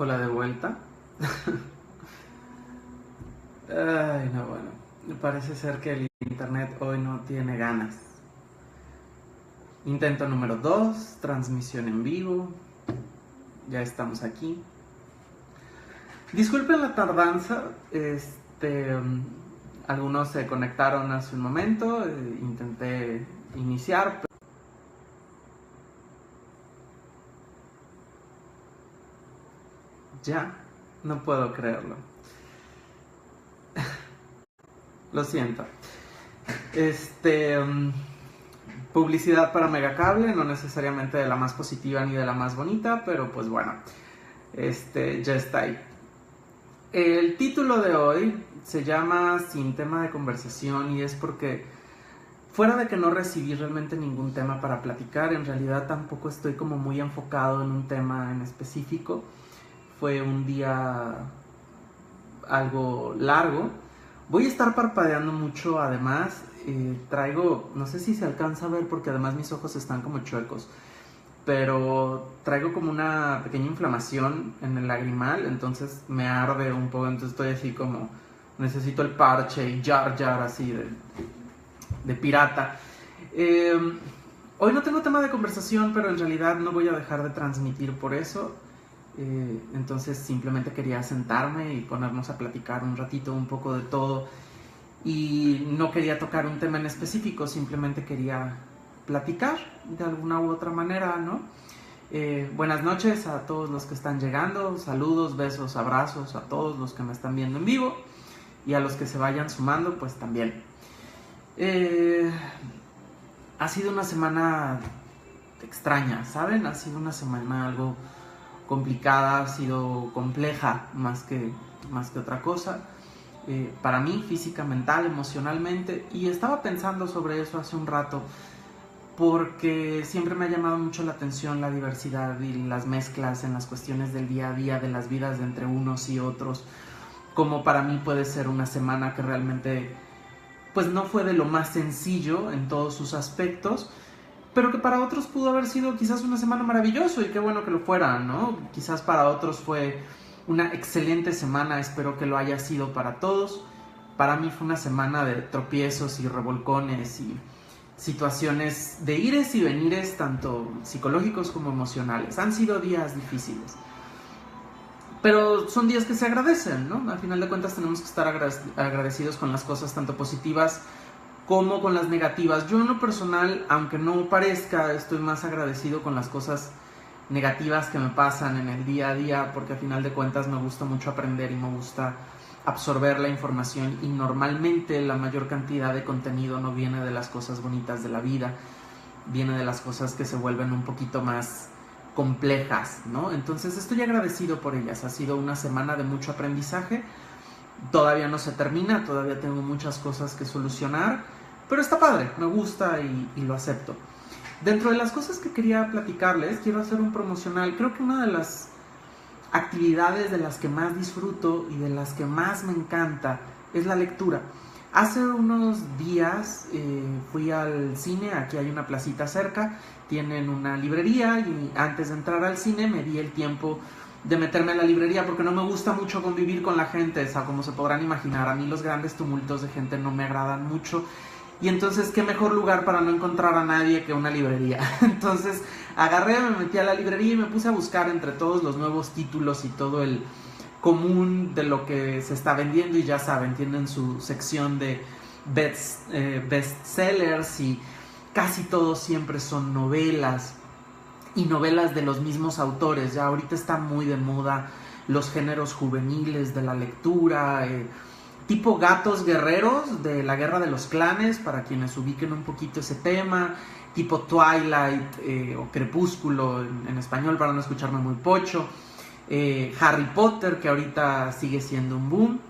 Hola de vuelta. Ay, no, bueno. Parece ser que el internet hoy no tiene ganas. Intento número 2, transmisión en vivo. Ya estamos aquí. Disculpen la tardanza. Algunos se conectaron hace un momento. Intenté iniciar. Ya, no puedo creerlo. Lo siento. Publicidad para Megacable, no necesariamente de la más positiva ni de la más bonita, pero pues bueno, ya está ahí. El título de hoy se llama Sin tema de conversación, y es porque fuera de que no recibí realmente ningún tema para platicar, en realidad tampoco estoy como muy enfocado en un tema en específico. Fue un día algo largo. Voy a estar parpadeando mucho, además. Traigo, no sé si se alcanza a ver porque además mis ojos están como chuecos, pero traigo como una pequeña inflamación en el lagrimal, entonces me arde un poco, entonces estoy así como, necesito el parche y jar así de pirata. Hoy no tengo tema de conversación, pero en realidad no voy a dejar de transmitir por eso. Entonces simplemente quería sentarme y ponernos a platicar un ratito un poco de todo, y no quería tocar un tema en específico, simplemente quería platicar de alguna u otra manera, ¿no? Buenas noches a todos los que están llegando, saludos, besos, abrazos a todos los que me están viendo en vivo, y a los que se vayan sumando pues también. Ha sido una semana extraña, ¿saben? Ha sido una semana algo complicada, ha sido compleja más que otra cosa, para mí, física, mental, emocionalmente, y estaba pensando sobre eso hace un rato, porque siempre me ha llamado mucho la atención la diversidad y las mezclas en las cuestiones del día a día, de las vidas de entre unos y otros, como para mí puede ser una semana que realmente pues no fue de lo más sencillo en todos sus aspectos, pero que para otros pudo haber sido quizás una semana maravillosa, y qué bueno que lo fuera, ¿no? Quizás para otros fue una excelente semana, espero que lo haya sido para todos. Para mí fue una semana de tropiezos y revolcones y situaciones de ires y venires, tanto psicológicos como emocionales. Han sido días difíciles, pero son días que se agradecen, ¿no? Al final de cuentas tenemos que estar agradecidos con las cosas tanto positivas como con las negativas. Yo en lo personal, aunque no parezca, estoy más agradecido con las cosas negativas que me pasan en el día a día, porque al final de cuentas me gusta mucho aprender y me gusta absorber la información, y normalmente la mayor cantidad de contenido no viene de las cosas bonitas de la vida, viene de las cosas que se vuelven un poquito más complejas, ¿no? Entonces estoy agradecido por ellas. Ha sido una semana de mucho aprendizaje. Todavía no se termina, todavía tengo muchas cosas que solucionar, pero está padre, me gusta y lo acepto. Dentro de las cosas que quería platicarles, quiero hacer un promocional. Creo que una de las actividades de las que más disfruto y de las que más me encanta es la lectura. Hace unos días fui al cine, aquí hay una placita cerca, tienen una librería, y antes de entrar al cine me di el tiempo de meterme en la librería, porque no me gusta mucho convivir con la gente, o sea, como se podrán imaginar, a mí los grandes tumultos de gente no me agradan mucho, y entonces qué mejor lugar para no encontrar a nadie que una librería. Entonces agarré, me metí a la librería y me puse a buscar entre todos los nuevos títulos y todo el común de lo que se está vendiendo, y ya saben, tienen su sección de bestsellers, y casi todos siempre son novelas, y novelas de los mismos autores. Ya ahorita está muy de moda los géneros juveniles de la lectura, tipo Gatos Guerreros de la Guerra de los Clanes, para quienes ubiquen un poquito ese tema, tipo Twilight o Crepúsculo en español, para no escucharme muy pocho, Harry Potter, que ahorita sigue siendo un boom.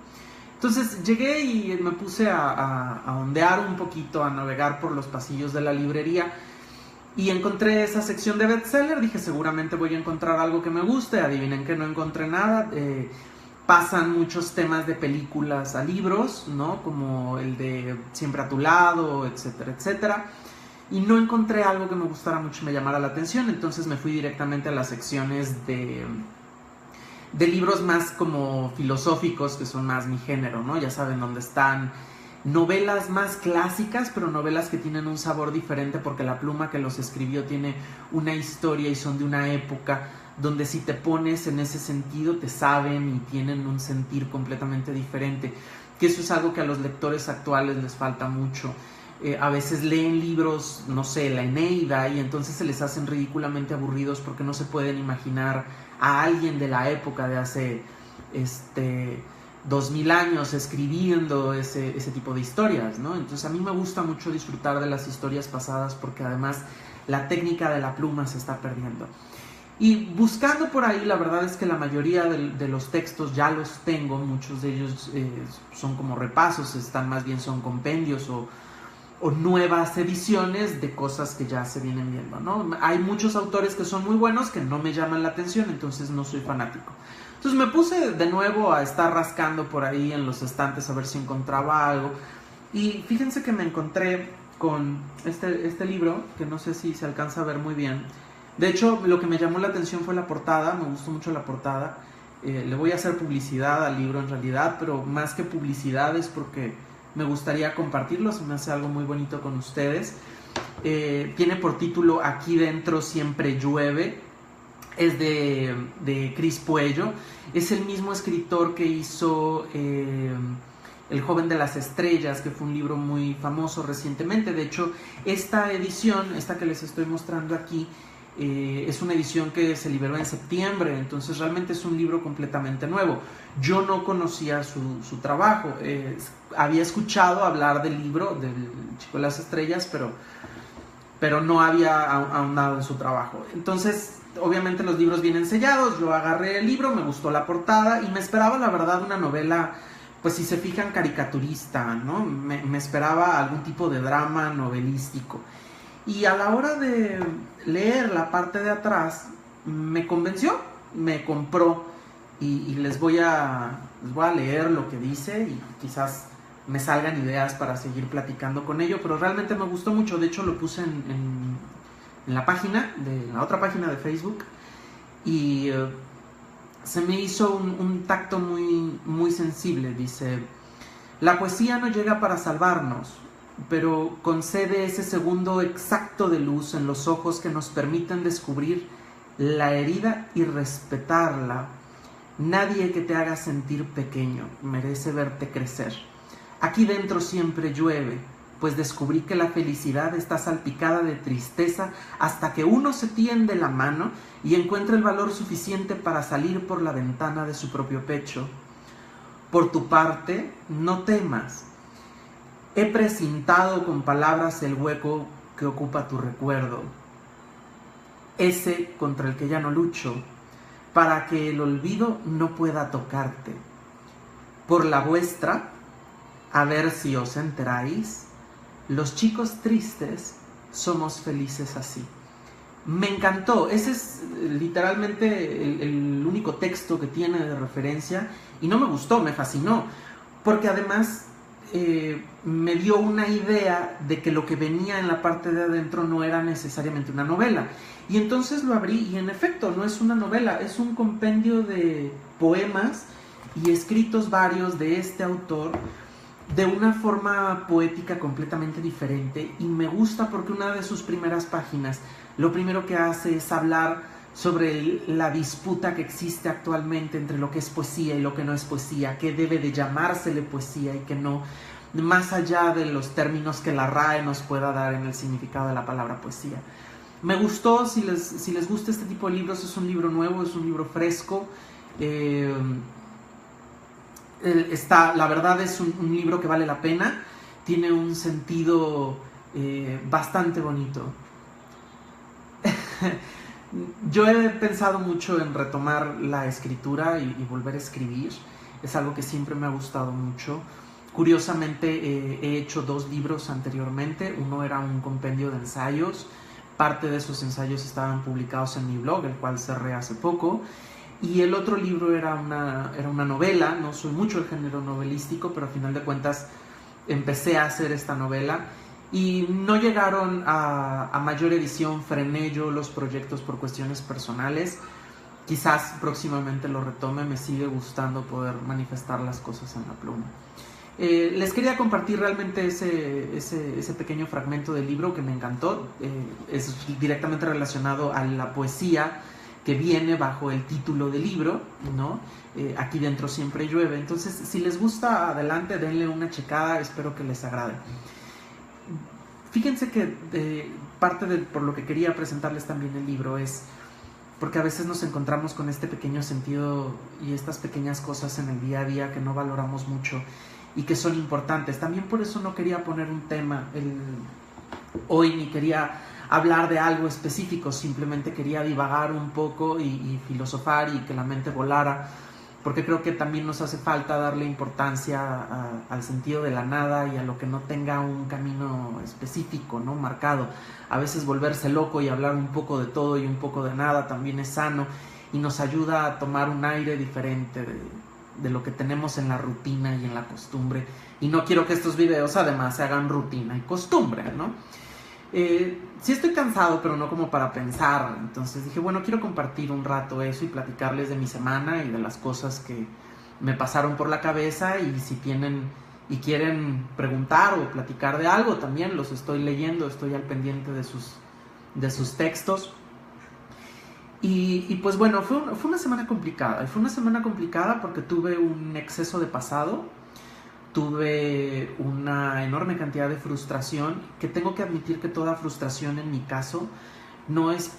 Entonces llegué y me puse a ondear un poquito, a navegar por los pasillos de la librería, y encontré esa sección de bestseller. Dije, seguramente voy a encontrar algo que me guste. Adivinen que no encontré nada. Pasan muchos temas de películas a libros, ¿no? Como el de Siempre a tu lado, etcétera, etcétera. Y no encontré algo que me gustara mucho y me llamara la atención. Entonces me fui directamente a las secciones de libros más como filosóficos, que son más mi género, ¿no? Ya saben dónde están. Novelas más clásicas, pero novelas que tienen un sabor diferente porque la pluma que los escribió tiene una historia y son de una época donde si te pones en ese sentido te saben y tienen un sentir completamente diferente, que eso es algo que a los lectores actuales les falta mucho. A veces leen libros, no sé, la Eneida, y entonces se les hacen ridículamente aburridos porque no se pueden imaginar a alguien de la época de hace 2000 años escribiendo ese tipo de historias, ¿no? Entonces a mí me gusta mucho disfrutar de las historias pasadas porque además la técnica de la pluma se está perdiendo. Y buscando por ahí, la verdad es que la mayoría de los textos ya los tengo, muchos de ellos son como repasos, más bien son compendios o nuevas ediciones de cosas que ya se vienen viendo, ¿no? Hay muchos autores que son muy buenos que no me llaman la atención, entonces no soy fanático. Entonces me puse de nuevo a estar rascando por ahí en los estantes a ver si encontraba algo. Y fíjense que me encontré con este libro, que no sé si se alcanza a ver muy bien. De hecho, lo que me llamó la atención fue la portada, me gustó mucho la portada. Le voy a hacer publicidad al libro en realidad, pero más que publicidad es porque me gustaría compartirlo, se me hace algo muy bonito con ustedes. Tiene por título Aquí dentro siempre llueve. Es de Cris Puello. Es el mismo escritor que hizo El joven de las estrellas, que fue un libro muy famoso recientemente. De hecho, esta edición, esta que les estoy mostrando aquí, es una edición que se liberó en septiembre, entonces realmente es un libro completamente nuevo. Yo no conocía su trabajo, había escuchado hablar del libro del Chico de las Estrellas, pero no había ahondado en su trabajo. Entonces, obviamente los libros vienen sellados, yo agarré el libro, me gustó la portada y me esperaba, la verdad, una novela, pues si se fijan, caricaturista, ¿no? Me esperaba algún tipo de drama novelístico. Y a la hora de leer la parte de atrás, me convenció, me compró y les voy a leer lo que dice y quizás me salgan ideas para seguir platicando con ello, pero realmente me gustó mucho. De hecho lo puse en la página, la otra página de Facebook, y se me hizo un tacto muy, muy sensible. Dice: la poesía no llega para salvarnos, pero concede ese segundo exacto de luz en los ojos que nos permiten descubrir la herida y respetarla. Nadie que te haga sentir pequeño merece verte crecer. Aquí dentro siempre llueve, pues descubrí que la felicidad está salpicada de tristeza hasta que uno se tiende la mano y encuentra el valor suficiente para salir por la ventana de su propio pecho. Por tu parte, no temas. He precintado con palabras el hueco que ocupa tu recuerdo, ese contra el que ya no lucho, para que el olvido no pueda tocarte. Por la vuestra, a ver si os enteráis, los chicos tristes somos felices así. Me encantó, ese es literalmente el único texto que tiene de referencia y no me gustó, me fascinó, porque además me dio una idea de que lo que venía en la parte de adentro no era necesariamente una novela. Y entonces lo abrí y en efecto no es una novela, es un compendio de poemas y escritos varios de este autor de una forma poética completamente diferente, y me gusta porque una de sus primeras páginas lo primero que hace es hablar sobre la disputa que existe actualmente entre lo que es poesía y lo que no es poesía, que debe de llamársele poesía y que no, más allá de los términos que la RAE nos pueda dar en el significado de la palabra poesía. Me gustó. Si les gusta este tipo de libros, es un libro nuevo, es un libro fresco. La verdad es un libro que vale la pena, tiene un sentido bastante bonito. Yo he pensado mucho en retomar la escritura y volver a escribir, es algo que siempre me ha gustado mucho. Curiosamente he hecho 2 libros anteriormente, uno era un compendio de ensayos, parte de esos ensayos estaban publicados en mi blog, el cual cerré hace poco. Y el otro libro era una novela. No soy mucho del género novelístico, pero a final de cuentas empecé a hacer esta novela y no llegaron a mayor edición. Frené yo los proyectos por cuestiones personales. quizás próximamente lo retome. Me sigue gustando poder manifestar las cosas en la pluma. Les quería compartir realmente ese pequeño fragmento del libro que me encantó. Es directamente relacionado a la poesía que viene bajo el título del libro, ¿no? Aquí dentro siempre llueve. Entonces, si les gusta, adelante, denle una checada, espero que les agrade. Fíjense que parte de por lo que quería presentarles también el libro es porque a veces nos encontramos con este pequeño sentido y estas pequeñas cosas en el día a día que no valoramos mucho y que son importantes. También por eso no quería poner un tema hoy, ni quería hablar de algo específico, simplemente quería divagar un poco y filosofar y que la mente volara, porque creo que también nos hace falta darle importancia al sentido de la nada y a lo que no tenga un camino específico, ¿no? Marcado. A veces volverse loco y hablar un poco de todo y un poco de nada también es sano y nos ayuda a tomar un aire diferente de lo que tenemos en la rutina y en la costumbre. Y no quiero que estos videos además se hagan rutina y costumbre, ¿no? Sí estoy cansado, pero no como para pensar. Entonces dije, bueno, quiero compartir un rato eso y platicarles de mi semana y de las cosas que me pasaron por la cabeza. Y si tienen y quieren preguntar o platicar de algo, también los estoy leyendo, estoy al pendiente de sus textos. Y pues bueno, fue una semana complicada. Fue una semana complicada porque tuve un exceso de pasado. Tuve una enorme cantidad de frustración, que tengo que admitir que toda frustración en mi caso no es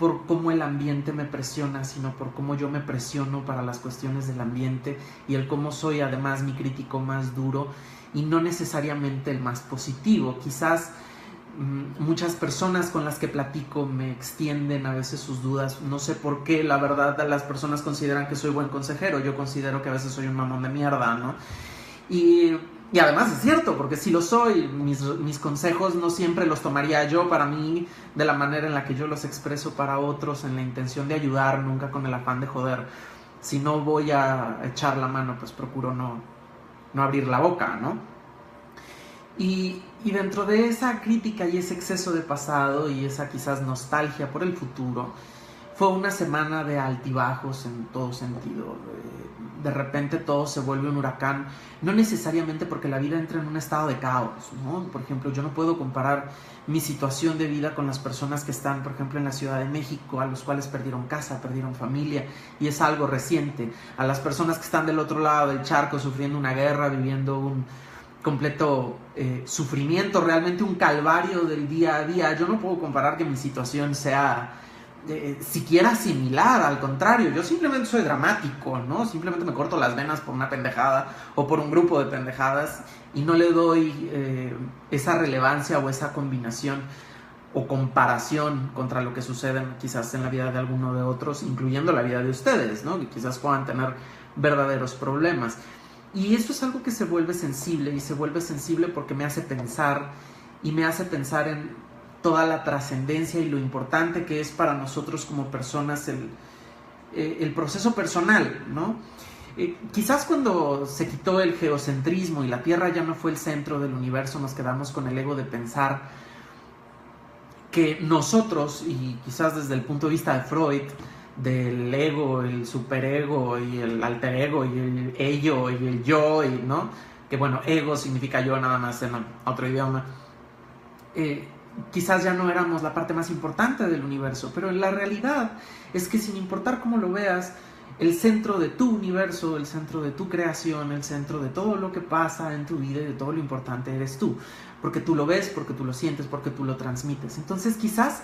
por cómo el ambiente me presiona, sino por cómo yo me presiono para las cuestiones del ambiente y el cómo soy además mi crítico más duro y no necesariamente el más positivo. Quizás muchas personas con las que platico me extienden a veces sus dudas, no sé por qué, la verdad las personas consideran que soy buen consejero, yo considero que a veces soy un mamón de mierda, ¿no? Y además es cierto, porque si lo soy, mis consejos no siempre los tomaría yo para mí de la manera en la que yo los expreso para otros, en la intención de ayudar, nunca con el afán de joder. Si no voy a echar la mano, pues procuro no abrir la boca, ¿no? Y dentro de esa crítica y ese exceso de pasado y esa quizás nostalgia por el futuro, fue una semana de altibajos en todo sentido. De repente todo se vuelve un huracán, no necesariamente porque la vida entra en un estado de caos, ¿no? Por ejemplo, yo no puedo comparar mi situación de vida con las personas que están, por ejemplo, en la Ciudad de México, a los cuales perdieron casa, perdieron familia, y es algo reciente, a las personas que están del otro lado del charco sufriendo una guerra, viviendo un completo sufrimiento, realmente un calvario del día a día. Yo no puedo comparar que mi situación sea siquiera similar, al contrario, yo simplemente soy dramático, ¿no? Simplemente me corto las venas por una pendejada o por un grupo de pendejadas y no le doy esa relevancia o esa combinación o comparación contra lo que sucede quizás en la vida de alguno de otros, incluyendo la vida de ustedes, ¿no? Que quizás puedan tener verdaderos problemas. Y esto es algo que se vuelve sensible, y se vuelve sensible porque me hace pensar, y me hace pensar en toda la trascendencia y lo importante que es para nosotros como personas el proceso personal, ¿no? Quizás cuando se quitó el geocentrismo y la Tierra ya no fue el centro del universo, nos quedamos con el ego de pensar que nosotros, y quizás desde el punto de vista de Freud, del ego, el superego y el alter ego y el ello y el yo, y, ¿no? Que bueno, ego significa yo nada más en otro idioma. Quizás ya no éramos la parte más importante del universo, pero la realidad es que sin importar cómo lo veas, el centro de tu universo, el centro de tu creación, el centro de todo lo que pasa en tu vida y de todo lo importante eres tú, porque tú lo ves, porque tú lo sientes, porque tú lo transmites. Entonces quizás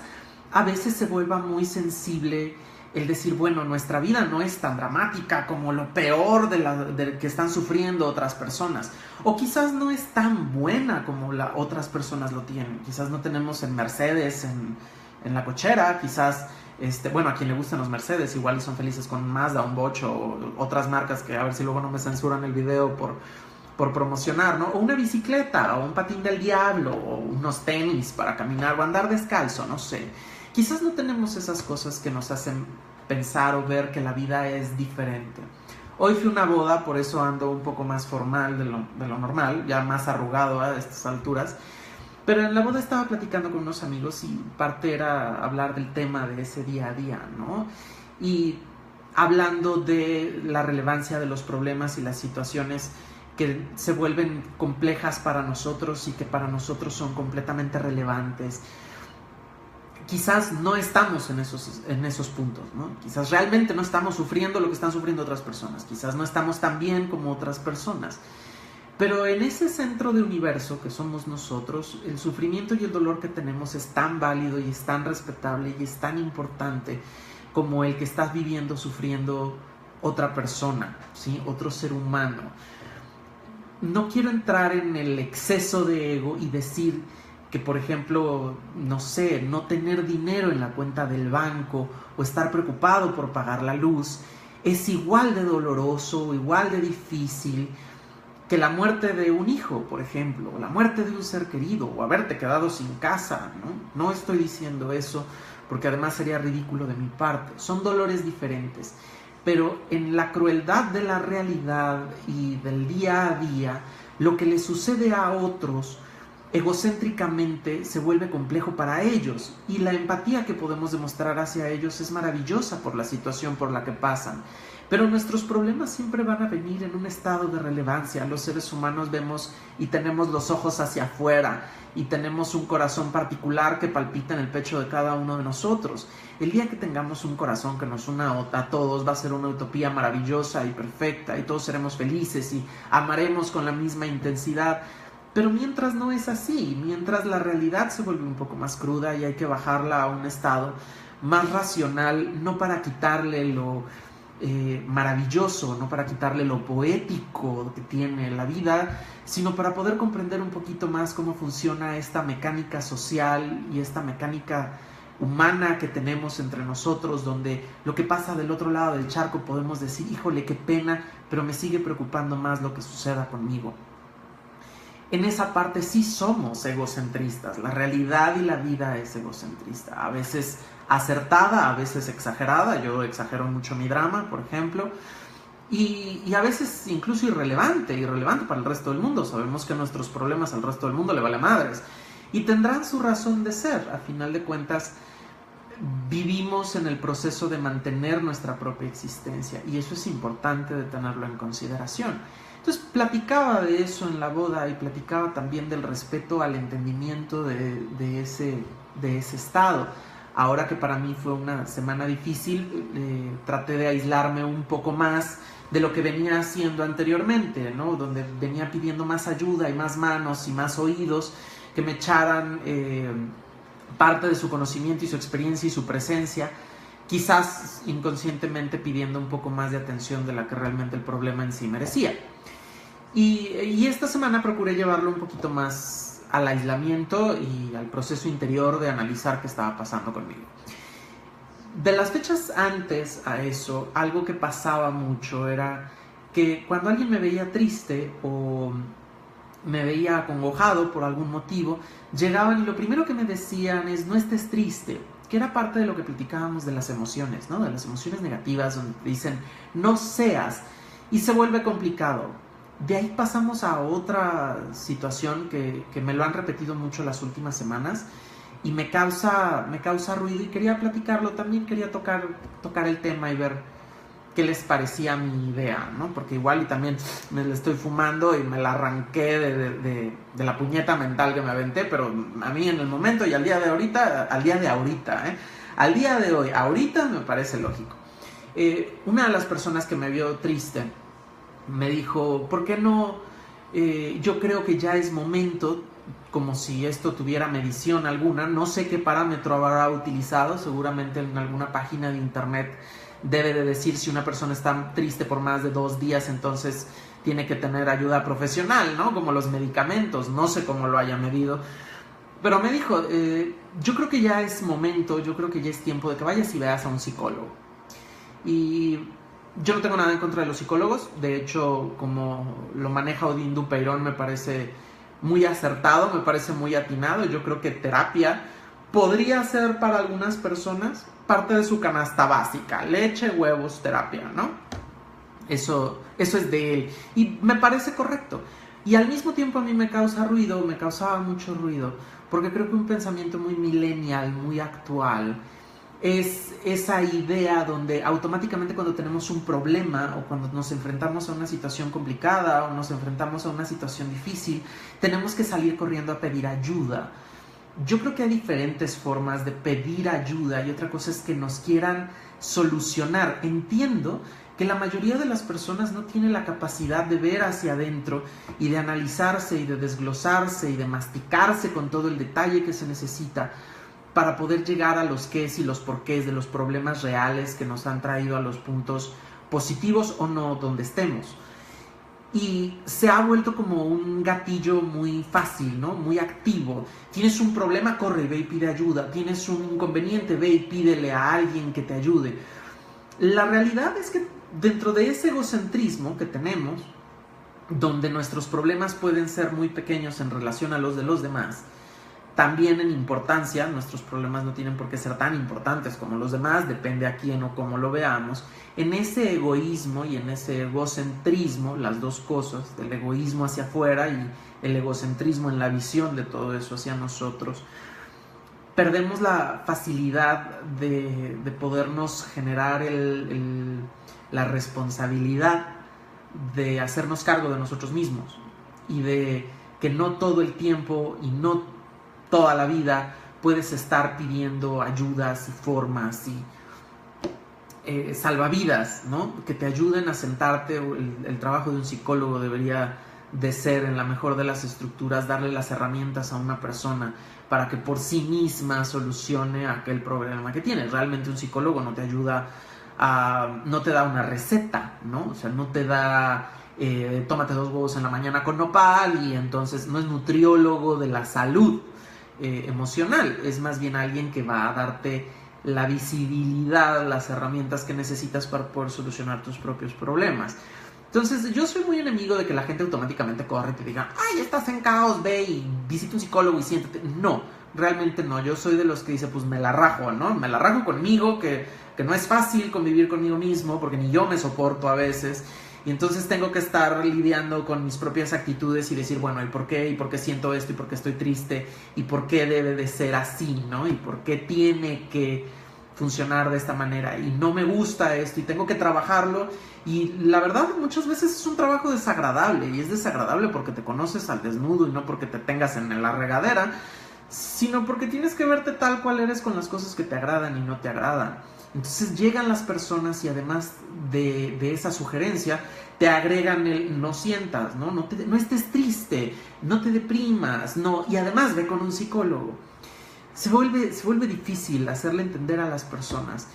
a veces se vuelva muy sensible el decir, bueno, nuestra vida no es tan dramática como lo peor de que están sufriendo otras personas, o quizás no es tan buena como otras personas lo tienen. Quizás no tenemos el Mercedes en la cochera, quizás, bueno, a quien le gustan los Mercedes igual y son felices con un Mazda, un Bocho o otras marcas que a ver si luego no me censuran el video por promocionar, ¿no? O una bicicleta, o un patín del diablo, o unos tenis para caminar o andar descalzo, no sé. Quizás no tenemos esas cosas que nos hacen pensar o ver que la vida es diferente. Hoy fui a una boda, por eso ando un poco más formal de lo normal, ya más arrugado a estas alturas. Pero en la boda estaba platicando con unos amigos y parte era hablar del tema de ese día a día, ¿no? y hablando de la relevancia de los problemas y las situaciones que se vuelven complejas para nosotros y que para nosotros son completamente relevantes. Quizás no estamos en esos puntos, ¿no? Quizás realmente no estamos sufriendo lo que están sufriendo otras personas. Quizás no estamos tan bien como otras personas. Pero en ese centro de universo que somos nosotros, el sufrimiento y el dolor que tenemos es tan válido y es tan respetable y es tan importante como el que estás viviendo, sufriendo otra persona, ¿sí? Otro ser humano. No quiero entrar en el exceso de ego y decir que, por ejemplo, no sé, no tener dinero en la cuenta del banco o estar preocupado por pagar la luz es igual de doloroso, igual de difícil que la muerte de un hijo, por ejemplo, o la muerte de un ser querido, o haberte quedado sin casa, ¿no? No estoy diciendo eso porque además sería ridículo de mi parte. Son dolores diferentes, pero en la crueldad de la realidad y del día a día, lo que le sucede a otros egocéntricamente se vuelve complejo para ellos, y la empatía que podemos demostrar hacia ellos es maravillosa por la situación por la que pasan. Pero nuestros problemas siempre van a venir en un estado de relevancia. Los seres humanos vemos y tenemos los ojos hacia afuera y tenemos un corazón particular que palpita en el pecho de cada uno de nosotros. El día que tengamos un corazón que nos una a todos va a ser una utopía maravillosa y perfecta y todos seremos felices y amaremos con la misma intensidad. Pero mientras no es así, mientras la realidad se vuelve un poco más cruda y hay que bajarla a un estado más racional, no para quitarle lo maravilloso, no para quitarle lo poético que tiene la vida, sino para poder comprender un poquito más cómo funciona esta mecánica social y esta mecánica humana que tenemos entre nosotros, donde lo que pasa del otro lado del charco podemos decir, híjole, qué pena, pero me sigue preocupando más lo que suceda conmigo. En esa parte sí somos egocentristas, la realidad y la vida es egocentrista, a veces acertada, a veces exagerada. Yo exagero mucho mi drama, por ejemplo, y a veces incluso irrelevante para el resto del mundo. Sabemos que nuestros problemas al resto del mundo le vale madres y tendrán su razón de ser. A final de cuentas, vivimos en el proceso de mantener nuestra propia existencia y eso es importante de tenerlo en consideración. Entonces platicaba de eso en la boda y platicaba también del respeto al entendimiento de ese estado. Ahora que para mí fue una semana difícil, traté de aislarme un poco más de lo que venía haciendo anteriormente, ¿no? Donde venía pidiendo más ayuda y más manos y más oídos que me echaran parte de su conocimiento y su experiencia y su presencia, quizás inconscientemente pidiendo un poco más de atención de la que realmente el problema en sí merecía. Y esta semana procuré llevarlo un poquito más al aislamiento y al proceso interior de analizar qué estaba pasando conmigo. De las fechas antes a eso, algo que pasaba mucho era que cuando alguien me veía triste o me veía acongojado por algún motivo, llegaban y lo primero que me decían es no estés triste, que era parte de lo que platicábamos de las emociones, ¿no? De las emociones negativas, donde te dicen no seas, y se vuelve complicado. De ahí pasamos a otra situación que me lo han repetido mucho las últimas semanas y me causa ruido y quería platicarlo. También quería tocar el tema y ver qué les parecía mi idea, ¿no? Porque igual y también me la estoy fumando y me la arranqué de la puñeta mental que me aventé, pero a mí en el momento y al día de hoy, ahorita me parece lógico. Una de las personas que me vio triste me dijo, ¿por qué no? Yo creo que ya es momento, como si esto tuviera medición alguna, no sé qué parámetro habrá utilizado, seguramente en alguna página de internet debe de decir si una persona está triste por más de 2 días, entonces tiene que tener ayuda profesional, ¿no? Como los medicamentos, no sé cómo lo haya medido, pero me dijo, yo creo que ya es momento, yo creo que ya es tiempo de que vayas y veas a un psicólogo. Y yo no tengo nada en contra de los psicólogos, de hecho, como lo maneja Odín Dupeirón me parece muy acertado, me parece muy atinado. Yo creo que terapia podría ser para algunas personas parte de su canasta básica, leche, huevos, terapia, ¿no? Eso es de él y me parece correcto. Y al mismo tiempo a mí me causaba mucho ruido, porque creo que un pensamiento muy millennial, muy actual, es esa idea donde automáticamente cuando tenemos un problema o cuando nos enfrentamos a una situación complicada o nos enfrentamos a una situación difícil, tenemos que salir corriendo a pedir ayuda. Yo creo que hay diferentes formas de pedir ayuda y otra cosa es que nos quieran solucionar. Entiendo que la mayoría de las personas no tiene la capacidad de ver hacia adentro y de analizarse y de desglosarse y de masticarse con todo el detalle que se necesita para poder llegar a los qués y los porqués de los problemas reales que nos han traído a los puntos positivos o no donde estemos. Y se ha vuelto como un gatillo muy fácil, ¿no? Muy activo. Tienes un problema, corre y ve y pide ayuda. Tienes un inconveniente, ve y pídele a alguien que te ayude. La realidad es que dentro de ese egocentrismo que tenemos, donde nuestros problemas pueden ser muy pequeños en relación a los de los demás, también en importancia, nuestros problemas no tienen por qué ser tan importantes como los demás, depende a quién o cómo lo veamos. En ese egoísmo y en ese egocentrismo, las dos cosas, del egoísmo hacia afuera y el egocentrismo en la visión de todo eso hacia nosotros, perdemos la facilidad de podernos generar la responsabilidad de hacernos cargo de nosotros mismos y de que no todo el tiempo y no toda la vida puedes estar pidiendo ayudas y formas y salvavidas, ¿no? Que te ayuden a sentarte. El trabajo de un psicólogo debería de ser, en la mejor de las estructuras, darle las herramientas a una persona para que por sí misma solucione aquel problema que tiene. Realmente un psicólogo no te ayuda no te da una receta, ¿no? O sea, no te da tómate 2 huevos en la mañana con nopal y entonces no es nutriólogo de la salud emocional, es más bien alguien que va a darte la visibilidad, las herramientas que necesitas para poder solucionar tus propios problemas. Entonces yo soy muy enemigo de que la gente automáticamente corre y te diga, ay, estás en caos, ve y visita un psicólogo y siéntate. No, realmente no, yo soy de los que dice, pues me la rajo, ¿no? Me la rajo conmigo, que no es fácil convivir conmigo mismo, porque ni yo me soporto a veces. Y entonces tengo que estar lidiando con mis propias actitudes y decir, bueno, ¿y por qué siento esto? ¿Y por qué estoy triste? ¿Y por qué debe de ser así? ¿No? ¿Y por qué tiene que funcionar de esta manera? Y no me gusta esto y tengo que trabajarlo. Y la verdad, muchas veces es un trabajo desagradable. Y es desagradable porque te conoces al desnudo y no porque te tengas en la regadera, sino porque tienes que verte tal cual eres con las cosas que te agradan y no te agradan. Entonces llegan las personas y además de esa sugerencia te agregan el no sientas, no estés triste, no te deprimas, no, y además ve con un psicólogo. Se vuelve difícil hacerle entender a las personas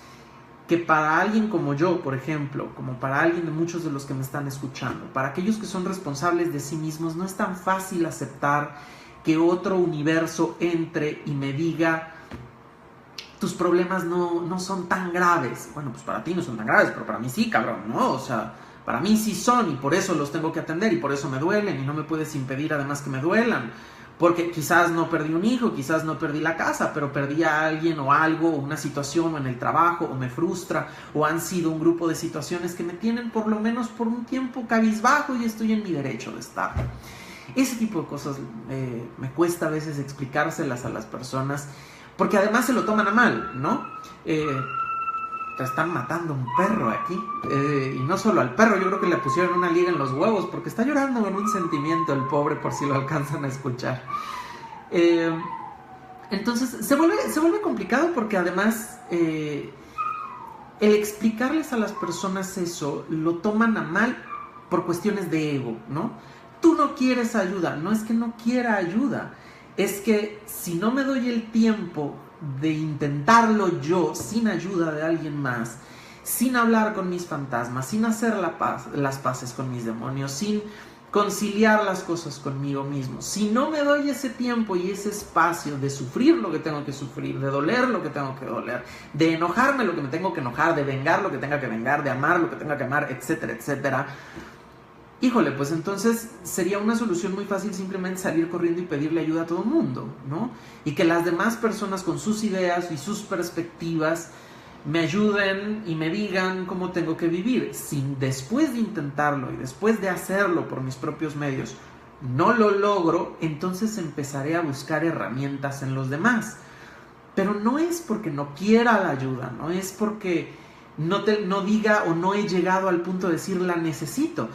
que para alguien como yo, por ejemplo, como para alguien de muchos de los que me están escuchando, para aquellos que son responsables de sí mismos, no es tan fácil aceptar que otro universo entre y me diga tus problemas no son tan graves. Bueno, pues para ti no son tan graves, pero para mí sí, cabrón, ¿no? O sea, para mí sí son y por eso los tengo que atender y por eso me duelen y no me puedes impedir además que me duelan. Porque quizás no perdí un hijo, quizás no perdí la casa, pero perdí a alguien o algo, o una situación o en el trabajo, o me frustra, o han sido un grupo de situaciones que me tienen por lo menos por un tiempo cabizbajo y estoy en mi derecho de estar. Ese tipo de cosas me cuesta a veces explicárselas a las personas, porque además se lo toman a mal, ¿no? Te están matando un perro aquí. Y no solo al perro, yo creo que le pusieron una liga en los huevos, porque está llorando con un sentimiento el pobre, por si lo alcanzan a escuchar. Entonces se vuelve complicado porque además el explicarles a las personas eso, lo toman a mal por cuestiones de ego, ¿no? Tú no quieres ayuda, no es que no quiera ayuda, es que si no me doy el tiempo de intentarlo yo sin ayuda de alguien más, sin hablar con mis fantasmas, sin hacer las paces con mis demonios, sin conciliar las cosas conmigo mismo, si no me doy ese tiempo y ese espacio de sufrir lo que tengo que sufrir, de doler lo que tengo que doler, de enojarme lo que me tengo que enojar, de vengar lo que tenga que vengar, de amar lo que tenga que amar, etcétera, etcétera, híjole, pues entonces sería una solución muy fácil simplemente salir corriendo y pedirle ayuda a todo el mundo, ¿no? Y que las demás personas con sus ideas y sus perspectivas me ayuden y me digan cómo tengo que vivir. Si después de intentarlo y después de hacerlo por mis propios medios no lo logro, entonces empezaré a buscar herramientas en los demás. pero no es porque no quiera la ayuda, no es porque no diga o no he llegado al punto de decir la necesito.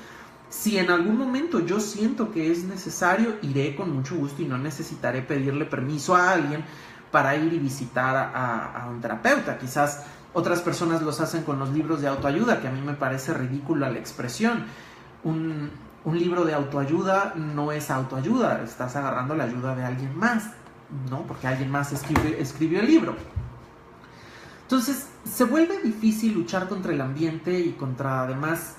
Si en algún momento yo siento que es necesario, iré con mucho gusto y no necesitaré pedirle permiso a alguien para ir y visitar a un terapeuta. Quizás otras personas los hacen con los libros de autoayuda, que a mí me parece ridícula la expresión. Un libro de autoayuda no es autoayuda, estás agarrando la ayuda de alguien más, ¿no? Porque alguien más escribió el libro. Entonces, se vuelve difícil luchar contra el ambiente y contra, además,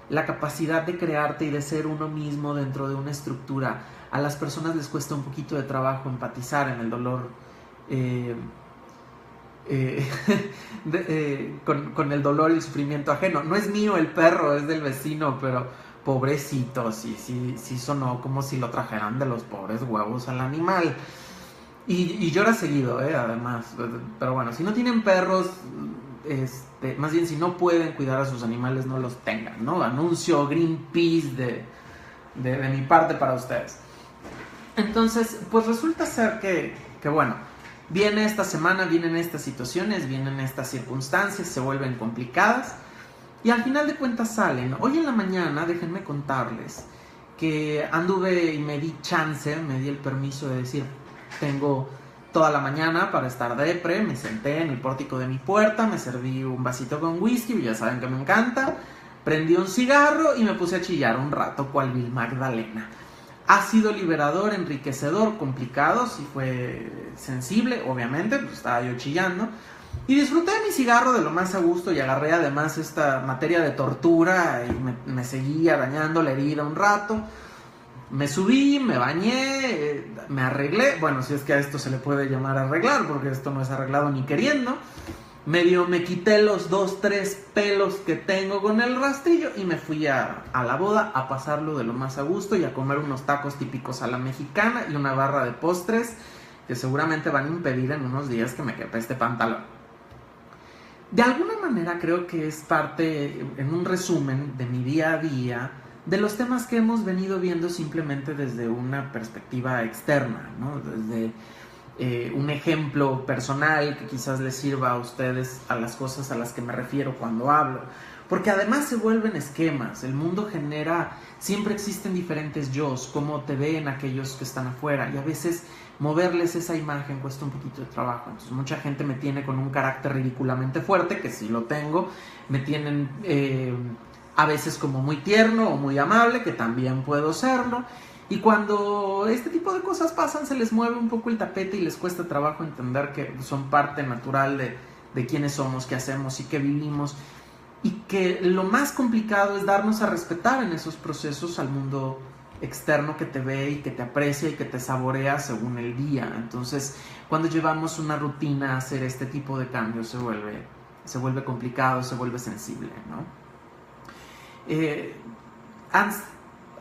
la capacidad de crearte y de ser uno mismo dentro de una estructura. A las personas les cuesta un poquito de trabajo empatizar en el dolor con el dolor y el sufrimiento ajeno. No es mío el perro, es del vecino, pero pobrecito, sí sonó como si lo trajeran de los pobres huevos al animal. Y llora seguido, además. Pero bueno, si no tienen perros, más bien si no pueden cuidar a sus animales, no los tengan, ¿no? Anuncio Greenpeace de mi parte para ustedes. Entonces, pues resulta ser que bueno, viene esta semana, vienen estas situaciones, vienen estas circunstancias, se vuelven complicadas y al final de cuentas salen. Hoy en la mañana, déjenme contarles que anduve y me di el permiso de decir, tengo toda la mañana para estar depre, me senté en el pórtico de mi puerta, me serví un vasito con whisky, ya saben que me encanta, prendí un cigarro y me puse a chillar un rato cual Vil Magdalena. Ha sido liberador, enriquecedor, complicado, sí fue sensible, obviamente, pues estaba yo chillando. Y disfruté de mi cigarro de lo más a gusto y agarré además esta materia de tortura y me seguí arañando la herida un rato. Me subí, me bañé, me arreglé, bueno, si es que a esto se le puede llamar arreglar, porque esto no es arreglado ni queriendo. Medio me quité los 2-3 pelos que tengo con el rastrillo y me fui a la boda a pasarlo de lo más a gusto y a comer unos tacos típicos a la mexicana y una barra de postres que seguramente van a impedir en unos días que me quepe este pantalón. De alguna manera creo que es parte, en un resumen de mi día a día, de los temas que hemos venido viendo simplemente desde una perspectiva externa, ¿no? Desde un ejemplo personal que quizás les sirva a ustedes a las cosas a las que me refiero cuando hablo. Porque además se vuelven esquemas, el mundo genera, siempre existen diferentes yos, cómo te ven aquellos que están afuera y a veces moverles esa imagen cuesta un poquito de trabajo. Entonces mucha gente me tiene con un carácter ridículamente fuerte, que sí lo tengo, me tienen a veces como muy tierno o muy amable, que también puedo serlo. Y cuando este tipo de cosas pasan, se les mueve un poco el tapete y les cuesta trabajo entender que son parte natural de quiénes somos, qué hacemos y qué vivimos. Y que lo más complicado es darnos a respetar en esos procesos al mundo externo que te ve y que te aprecia y que te saborea según el día. Entonces, cuando llevamos una rutina a hacer este tipo de cambios, se vuelve complicado, se vuelve sensible, ¿no?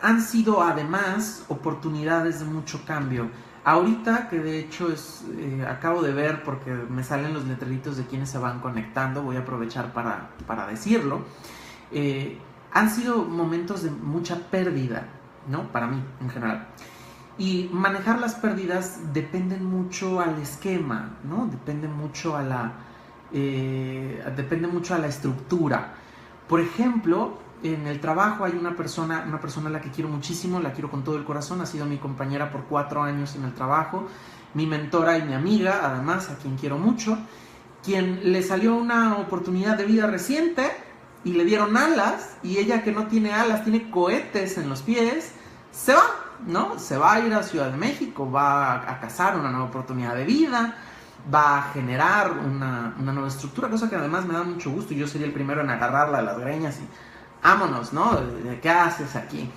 Han sido además oportunidades de mucho cambio. Ahorita, que de hecho acabo de ver porque me salen los letreritos de quienes se van conectando, voy a aprovechar para decirlo. Han sido momentos de mucha pérdida, ¿no? Para mí, en general. Y manejar las pérdidas depende mucho al esquema, ¿no? Depende mucho a la estructura. Por ejemplo, en el trabajo hay una persona a la que quiero muchísimo, la quiero con todo el corazón, ha sido mi compañera por 4 años en el trabajo, mi mentora y mi amiga, además, a quien quiero mucho, quien le salió una oportunidad de vida reciente y le dieron alas, y ella, que no tiene alas, tiene cohetes en los pies, se va, ¿no? Se va a ir a Ciudad de México, va a cazar una nueva oportunidad de vida, va a generar una nueva estructura, cosa que además me da mucho gusto, y yo sería el primero en agarrarla de las greñas y vámonos, ¿no? ¿Qué haces aquí?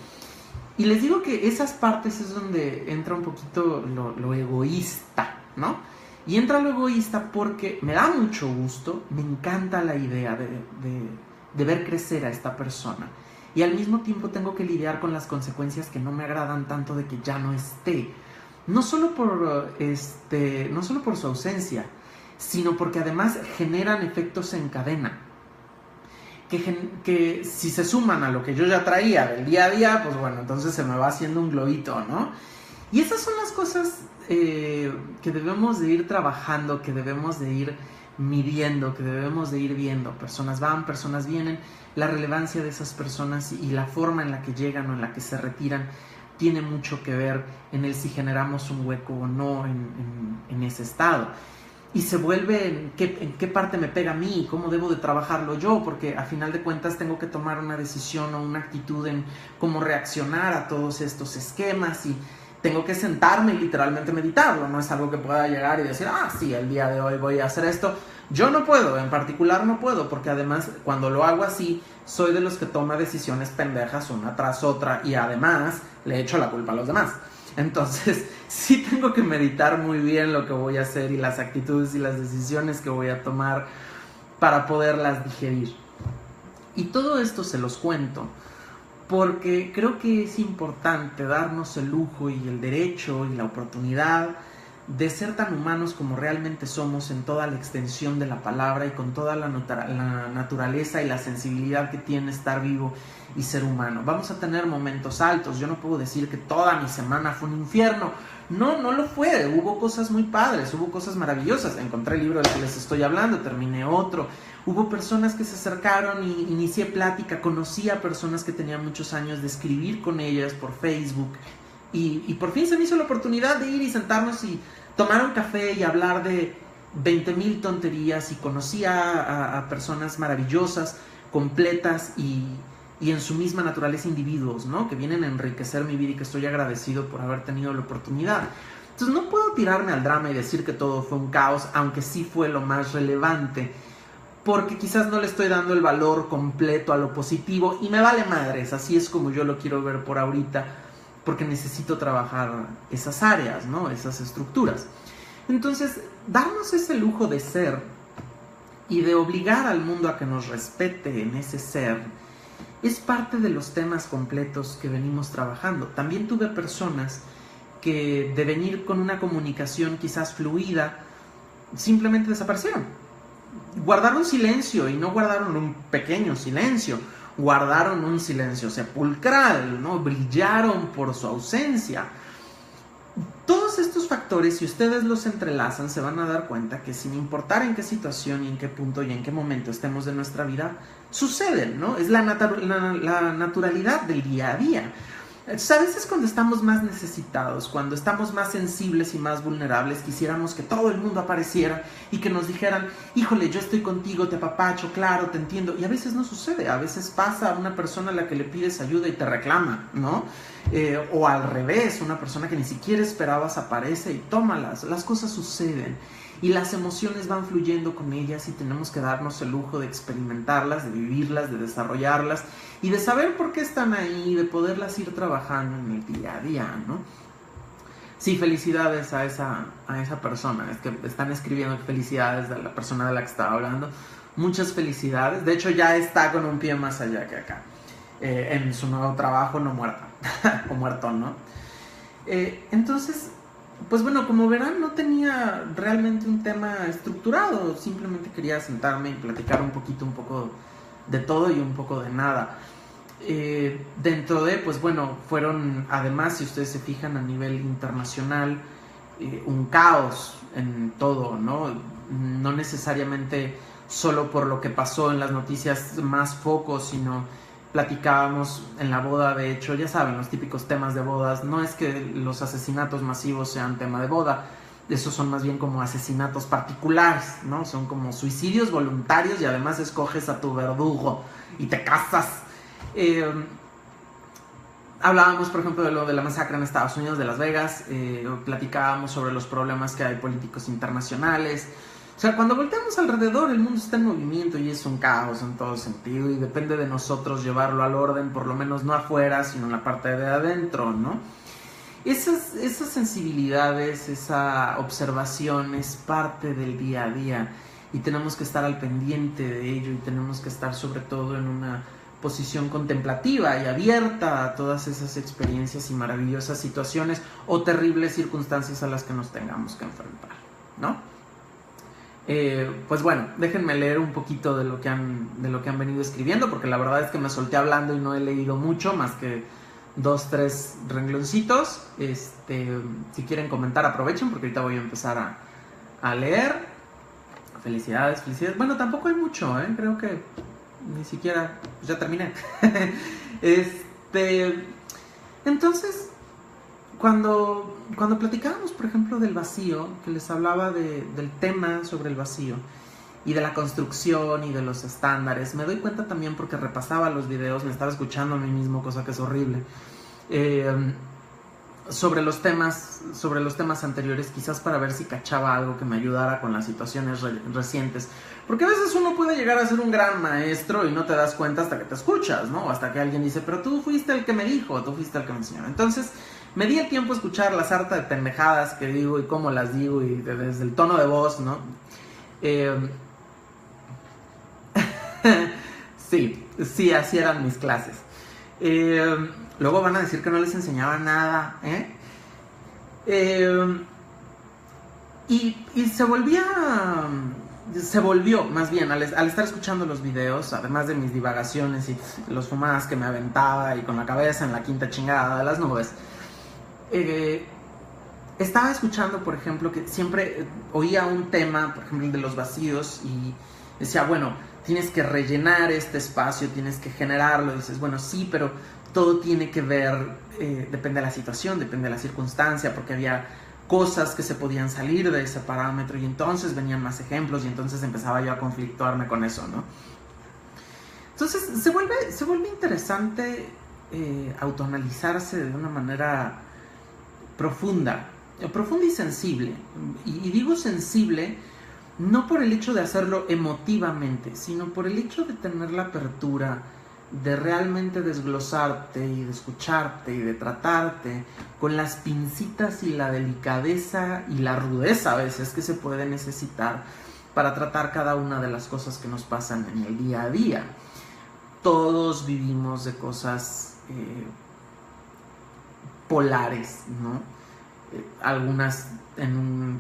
Y les digo que esas partes es donde entra un poquito lo egoísta, ¿no? Y entra lo egoísta porque me da mucho gusto, me encanta la idea de ver crecer a esta persona. Y al mismo tiempo tengo que lidiar con las consecuencias que no me agradan tanto de que ya no esté. No solo por su ausencia, sino porque además generan efectos en cadena. Que si se suman a lo que yo ya traía del día a día, pues bueno, entonces se me va haciendo un globito, ¿no? Y esas son las cosas que debemos de ir trabajando, que debemos de ir midiendo, que debemos de ir viendo. Personas van, personas vienen. La relevancia de esas personas y la forma en la que llegan o en la que se retiran tiene mucho que ver en el si generamos un hueco o no en ese estado. Y se vuelve en qué parte me pega a mí, cómo debo de trabajarlo yo, porque a final de cuentas tengo que tomar una decisión o una actitud en cómo reaccionar a todos estos esquemas, y tengo que sentarme y literalmente meditarlo. No es algo que pueda llegar y decir, sí, el día de hoy voy a hacer esto. Yo no puedo, en particular no puedo, porque además cuando lo hago así, soy de los que toma decisiones pendejas una tras otra, y además le echo la culpa a los demás. Entonces sí tengo que meditar muy bien lo que voy a hacer y las actitudes y las decisiones que voy a tomar para poderlas digerir. Y todo esto se los cuento porque creo que es importante darnos el lujo y el derecho y la oportunidad de ser tan humanos como realmente somos en toda la extensión de la palabra y con toda la naturaleza y la sensibilidad que tiene estar vivo y ser humano. Vamos a tener momentos altos. Yo no puedo decir que toda mi semana fue un infierno. No lo fue. Hubo cosas muy padres, hubo cosas maravillosas. Encontré el libro del que les estoy hablando, terminé otro. Hubo personas que se acercaron y inicié plática. Conocí a personas que tenían muchos años de escribir con ellas por Facebook. Y por fin se me hizo la oportunidad de ir y sentarnos y tomar un café y hablar de 20,000 tonterías. Y conocí a personas maravillosas, completas y en su misma naturaleza individuos, ¿no? Que vienen a enriquecer mi vida y que estoy agradecido por haber tenido la oportunidad. Entonces no puedo tirarme al drama y decir que todo fue un caos, aunque sí fue lo más relevante, porque quizás no le estoy dando el valor completo a lo positivo, y me vale madres, así es como yo lo quiero ver por ahorita, porque necesito trabajar esas áreas, ¿no? Esas estructuras. Entonces, darnos ese lujo de ser y de obligar al mundo a que nos respete en ese ser es parte de los temas completos que venimos trabajando. También tuve personas que, de venir con una comunicación quizás fluida, simplemente desaparecieron. Guardaron silencio, y no guardaron un pequeño silencio, guardaron un silencio sepulcral, ¿no? Brillaron por su ausencia. Todos estos factores, si ustedes los entrelazan, se van a dar cuenta que sin importar en qué situación y en qué punto y en qué momento estemos de nuestra vida, suceden, ¿no? Es la naturalidad del día a día. Entonces, a veces cuando estamos más necesitados, cuando estamos más sensibles y más vulnerables, quisiéramos que todo el mundo apareciera y que nos dijeran, híjole, yo estoy contigo, te apapacho, claro, te entiendo. Y a veces no sucede. A veces pasa a una persona a la que le pides ayuda y te reclama, ¿no? O al revés, una persona que ni siquiera esperabas aparece y tómalas. Las cosas suceden y las emociones van fluyendo con ellas, y tenemos que darnos el lujo de experimentarlas, de vivirlas, de desarrollarlas y de saber por qué están ahí, de poderlas ir trabajando en el día a día, ¿no? Sí, felicidades a esa persona. Es que están escribiendo felicidades de la persona de la que estaba hablando. Muchas felicidades. De hecho, ya está con un pie más allá que acá. En su nuevo trabajo, no muerta. O muerto, ¿no? Entonces, pues bueno, como verán, no tenía realmente un tema estructurado. Simplemente quería sentarme y platicar un poco de todo y un poco de nada. Dentro de, pues bueno, fueron, además, si ustedes se fijan a nivel internacional, un caos en todo, ¿no? No necesariamente solo por lo que pasó en las noticias más focos, sino platicábamos en la boda. De hecho, ya saben, los típicos temas de bodas, no es que los asesinatos masivos sean tema de boda, esos son más bien como asesinatos particulares, ¿no? Son como suicidios voluntarios, y además escoges a tu verdugo y te casas. Hablábamos, por ejemplo, de lo de la masacre en Estados Unidos de Las Vegas. Platicábamos sobre los problemas que hay políticos internacionales. O sea, cuando volteamos alrededor, el mundo está en movimiento y es un caos en todo sentido, y depende de nosotros llevarlo al orden, por lo menos no afuera, sino en la parte de adentro, ¿no? Esas sensibilidades, esa observación es parte del día a día, y tenemos que estar al pendiente de ello, y tenemos que estar sobre todo en una posición contemplativa y abierta a todas esas experiencias y maravillosas situaciones o terribles circunstancias a las que nos tengamos que enfrentar, ¿no? Pues bueno, déjenme leer un poquito de lo que han venido escribiendo, porque la verdad es que me solté hablando y no he leído mucho, más que 2, 3 rengloncitos. Si quieren comentar, aprovechen porque ahorita voy a empezar a leer. Felicidades. Bueno, tampoco hay mucho, creo que ni siquiera, pues ya terminé. Entonces, cuando platicábamos, por ejemplo, del vacío, que les hablaba del tema sobre el vacío y de la construcción y de los estándares, me doy cuenta también porque repasaba los videos, me estaba escuchando a mí mismo, cosa que es horrible, sobre los temas anteriores, quizás para ver si cachaba algo que me ayudara con las situaciones recientes, porque a veces uno puede llegar a ser un gran maestro y no te das cuenta hasta que te escuchas, ¿no? Hasta que alguien dice, pero tú fuiste el que me dijo, tú fuiste el que me enseñó. Entonces me di el tiempo a escuchar la sarta de pendejadas que digo y cómo las digo y desde el tono de voz, ¿no? Sí, así eran mis clases. Luego van a decir que no les enseñaba nada, y se volvió, más bien, al estar escuchando los videos, además de mis divagaciones y los fumadas que me aventaba y con la cabeza en la quinta chingada de las nubes, estaba escuchando, por ejemplo, que siempre oía un tema, por ejemplo, el de los vacíos, y decía, bueno, tienes que rellenar este espacio, tienes que generarlo. Y dices, bueno, sí, pero todo tiene que ver, depende de la situación, depende de la circunstancia, porque había cosas que se podían salir de ese parámetro y entonces venían más ejemplos y entonces empezaba yo a conflictuarme con eso, ¿no? Entonces se vuelve interesante autoanalizarse de una manera profunda y sensible. Y digo sensible no por el hecho de hacerlo emotivamente, sino por el hecho de tener la apertura de realmente desglosarte y de escucharte y de tratarte con las pincitas y la delicadeza y la rudeza a veces que se puede necesitar para tratar cada una de las cosas que nos pasan en el día a día. Todos vivimos de cosas polares, ¿no? Algunas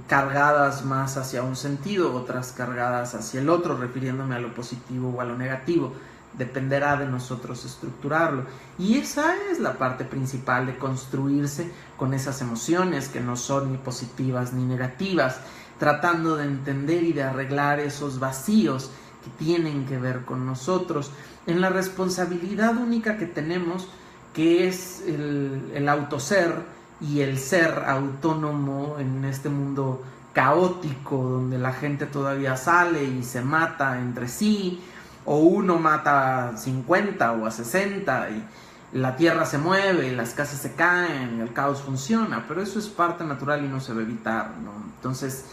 cargadas más hacia un sentido, otras cargadas hacia el otro, refiriéndome a lo positivo o a lo negativo. Dependerá de nosotros estructurarlo. Y esa es la parte principal de construirse con esas emociones que no son ni positivas ni negativas, tratando de entender y de arreglar esos vacíos que tienen que ver con nosotros, en la responsabilidad única que tenemos, que es el autoser y el ser autónomo en este mundo caótico donde la gente todavía sale y se mata entre sí, o uno mata a 50 o a 60 y la tierra se mueve y las casas se caen y el caos funciona, pero eso es parte natural y no se va a evitar, ¿no? Entonces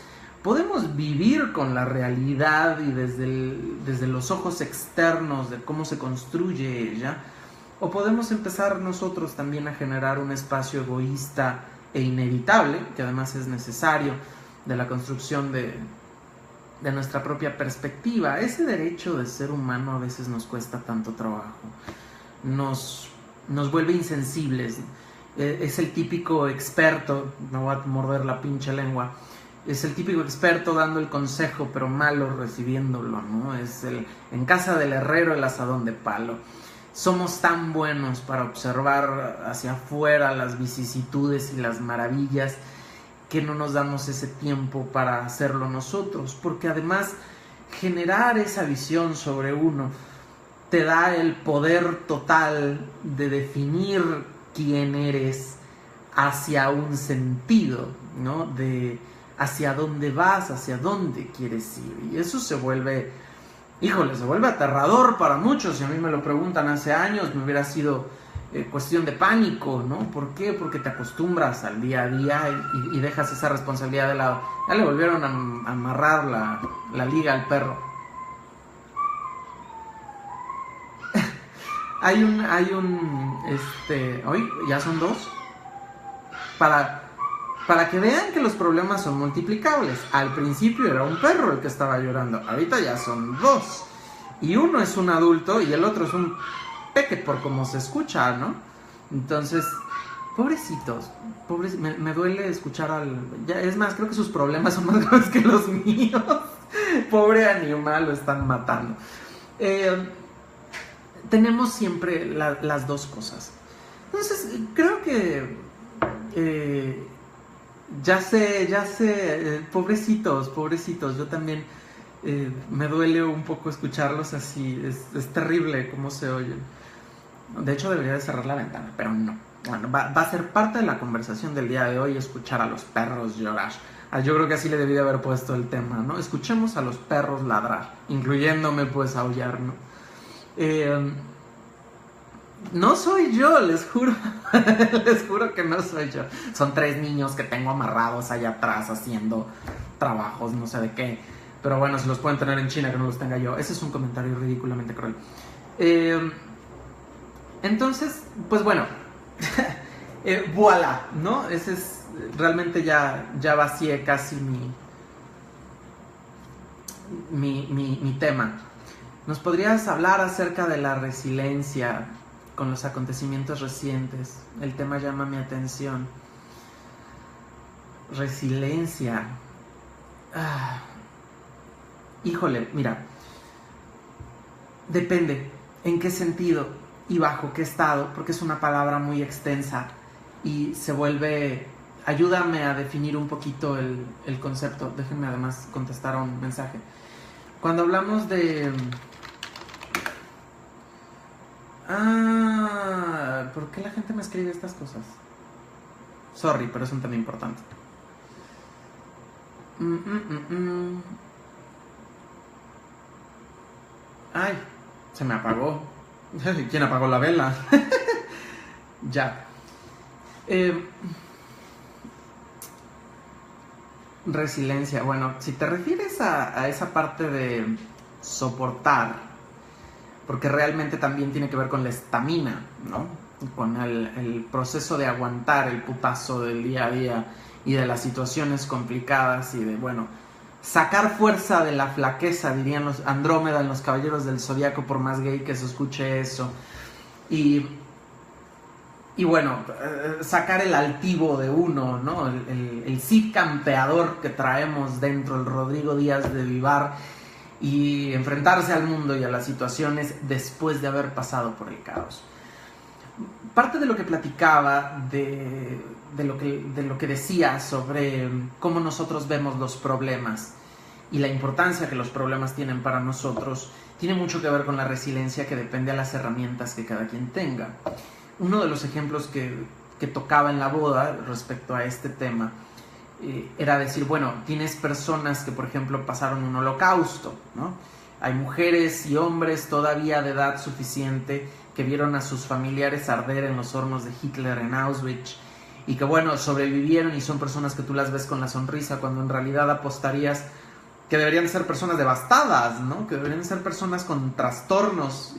podemos vivir con la realidad y desde los ojos externos de cómo se construye ella, o podemos empezar nosotros también a generar un espacio egoísta e inevitable, que además es necesario, de la construcción de nuestra propia perspectiva. Ese derecho de ser humano a veces nos cuesta tanto trabajo, nos vuelve insensibles. Es el típico experto, me voy a morder la pinche lengua, es el típico experto dando el consejo pero malo recibiéndolo, ¿no? Es en casa del herrero el asadón de palo. Somos tan buenos para observar hacia afuera las vicisitudes y las maravillas que no nos damos ese tiempo para hacerlo nosotros, porque además generar esa visión sobre uno te da el poder total de definir quién eres hacia un sentido, ¿no? De hacia dónde vas, hacia dónde quieres ir. Y eso se vuelve, se vuelve aterrador para muchos. Si a mí me lo preguntan hace años, me hubiera sido cuestión de pánico, ¿no? ¿Por qué? Porque te acostumbras al día a día y dejas esa responsabilidad de lado. Ya le volvieron a amarrar la liga al perro. Hoy ya son 2. Para que vean que los problemas son multiplicables. Al principio era un perro el que estaba llorando, ahorita ya son 2. Y uno es un adulto y el otro es un peque, por como se escucha, ¿no? Entonces, pobrecitos, me duele escuchar es más, creo que sus problemas son más graves que los míos. Pobre animal, lo están matando. Tenemos siempre las dos cosas. Entonces, creo que ya sé, pobrecitos, yo también me duele un poco escucharlos así, es terrible cómo se oyen. De hecho, debería de cerrar la ventana, pero no. Bueno, va a ser parte de la conversación del día de hoy escuchar a los perros llorar. Yo creo que así le debí de haber puesto el tema, ¿no? Escuchemos a los perros ladrar, incluyéndome pues aullar, ¿no? No soy yo, les juro. Les juro que no soy yo. Son 3 niños que tengo amarrados allá atrás haciendo trabajos, no sé de qué. Pero bueno, si los pueden tener en China, que no los tenga yo. Ese es un comentario ridículamente cruel. Entonces, pues bueno. Voilà, ¿no? Ese es realmente ya vacié casi mi tema. ¿Nos podrías hablar acerca de la resiliencia con los acontecimientos recientes? El tema llama mi atención. Resiliencia. Híjole, mira. Depende en qué sentido y bajo qué estado, porque es una palabra muy extensa y se vuelve... Ayúdame a definir un poquito el concepto. Déjenme además contestar a un mensaje. Cuando hablamos de... ¿por qué la gente me escribe estas cosas? Sorry, pero es un tema importante. Ay, se me apagó. ¿Quién apagó la vela? Ya. Resiliencia. Bueno, si te refieres a esa parte de soportar, porque realmente también tiene que ver con la estamina, ¿no? Con el proceso de aguantar el putazo del día a día y de las situaciones complicadas y de, bueno, sacar fuerza de la flaqueza, dirían los Andrómeda en los Caballeros del Zodiaco, por más gay que se escuche eso. Y bueno, sacar el altivo de uno, ¿no? El Cid campeador que traemos dentro, el Rodrigo Díaz de Vivar, y enfrentarse al mundo y a las situaciones después de haber pasado por el caos. Parte de lo que platicaba, de lo que decía sobre cómo nosotros vemos los problemas y la importancia que los problemas tienen para nosotros, tiene mucho que ver con la resiliencia, que depende de las herramientas que cada quien tenga. Uno de los ejemplos que tocaba en la boda respecto a este tema era decir, bueno, tienes personas que, por ejemplo, pasaron un holocausto, ¿no? Hay mujeres y hombres todavía de edad suficiente que vieron a sus familiares arder en los hornos de Hitler en Auschwitz y que, bueno, sobrevivieron y son personas que tú las ves con la sonrisa, cuando en realidad apostarías que deberían ser personas devastadas, ¿no? Que deberían ser personas con trastornos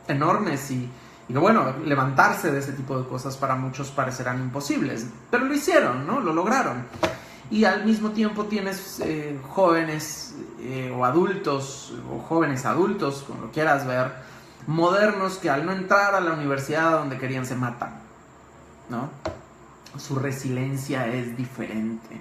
enormes y que, bueno, levantarse de ese tipo de cosas para muchos parecerán imposibles, pero lo hicieron, ¿no? Lo lograron. Y al mismo tiempo tienes jóvenes o adultos, o jóvenes adultos, como lo quieras ver, modernos, que al no entrar a la universidad a donde querían se matan, ¿no? Su resiliencia es diferente.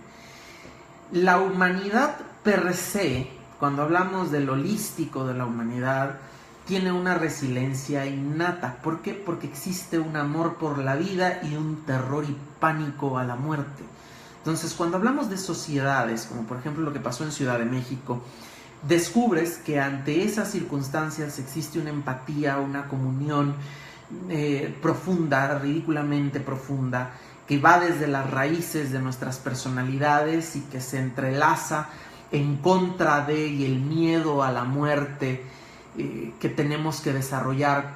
La humanidad per se, cuando hablamos del holístico de la humanidad, tiene una resiliencia innata. ¿Por qué? Porque existe un amor por la vida y un terror y pánico a la muerte. Entonces, cuando hablamos de sociedades, como por ejemplo lo que pasó en Ciudad de México, descubres que ante esas circunstancias existe una empatía, una comunión profunda, ridículamente profunda, que va desde las raíces de nuestras personalidades y que se entrelaza en contra de y el miedo a la muerte que tenemos que desarrollar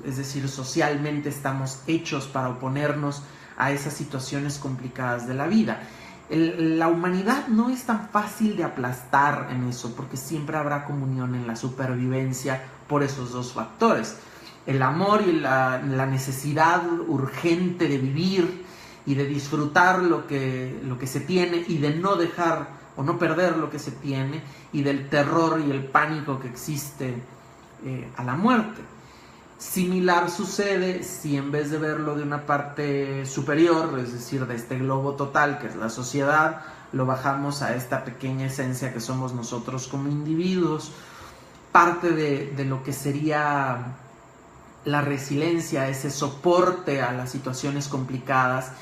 es decir, socialmente estamos hechos para oponernos a esas situaciones complicadas de la vida. La humanidad no es tan fácil de aplastar en eso, porque siempre habrá comunión en la supervivencia por esos dos factores: el amor y la necesidad urgente de vivir y de disfrutar lo que se tiene y de no dejar o no perder lo que se tiene, y del terror y el pánico que existe a la muerte. Similar sucede si en vez de verlo de una parte superior, es decir, de este globo total que es la sociedad, lo bajamos a esta pequeña esencia que somos nosotros como individuos. Parte de lo que sería la resiliencia, ese soporte a las situaciones complicadas,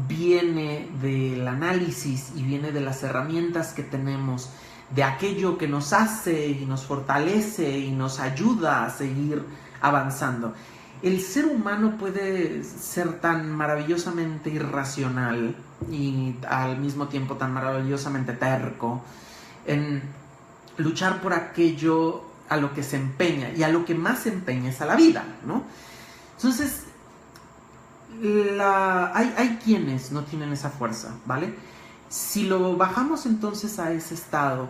viene del análisis y viene de las herramientas que tenemos, de aquello que nos hace y nos fortalece y nos ayuda a seguir avanzando. El ser humano puede ser tan maravillosamente irracional y al mismo tiempo tan maravillosamente terco en luchar por aquello a lo que se empeña, y a lo que más se empeña es a la vida, ¿no? Entonces, hay quienes no tienen esa fuerza, ¿vale? Si lo bajamos entonces a ese estado,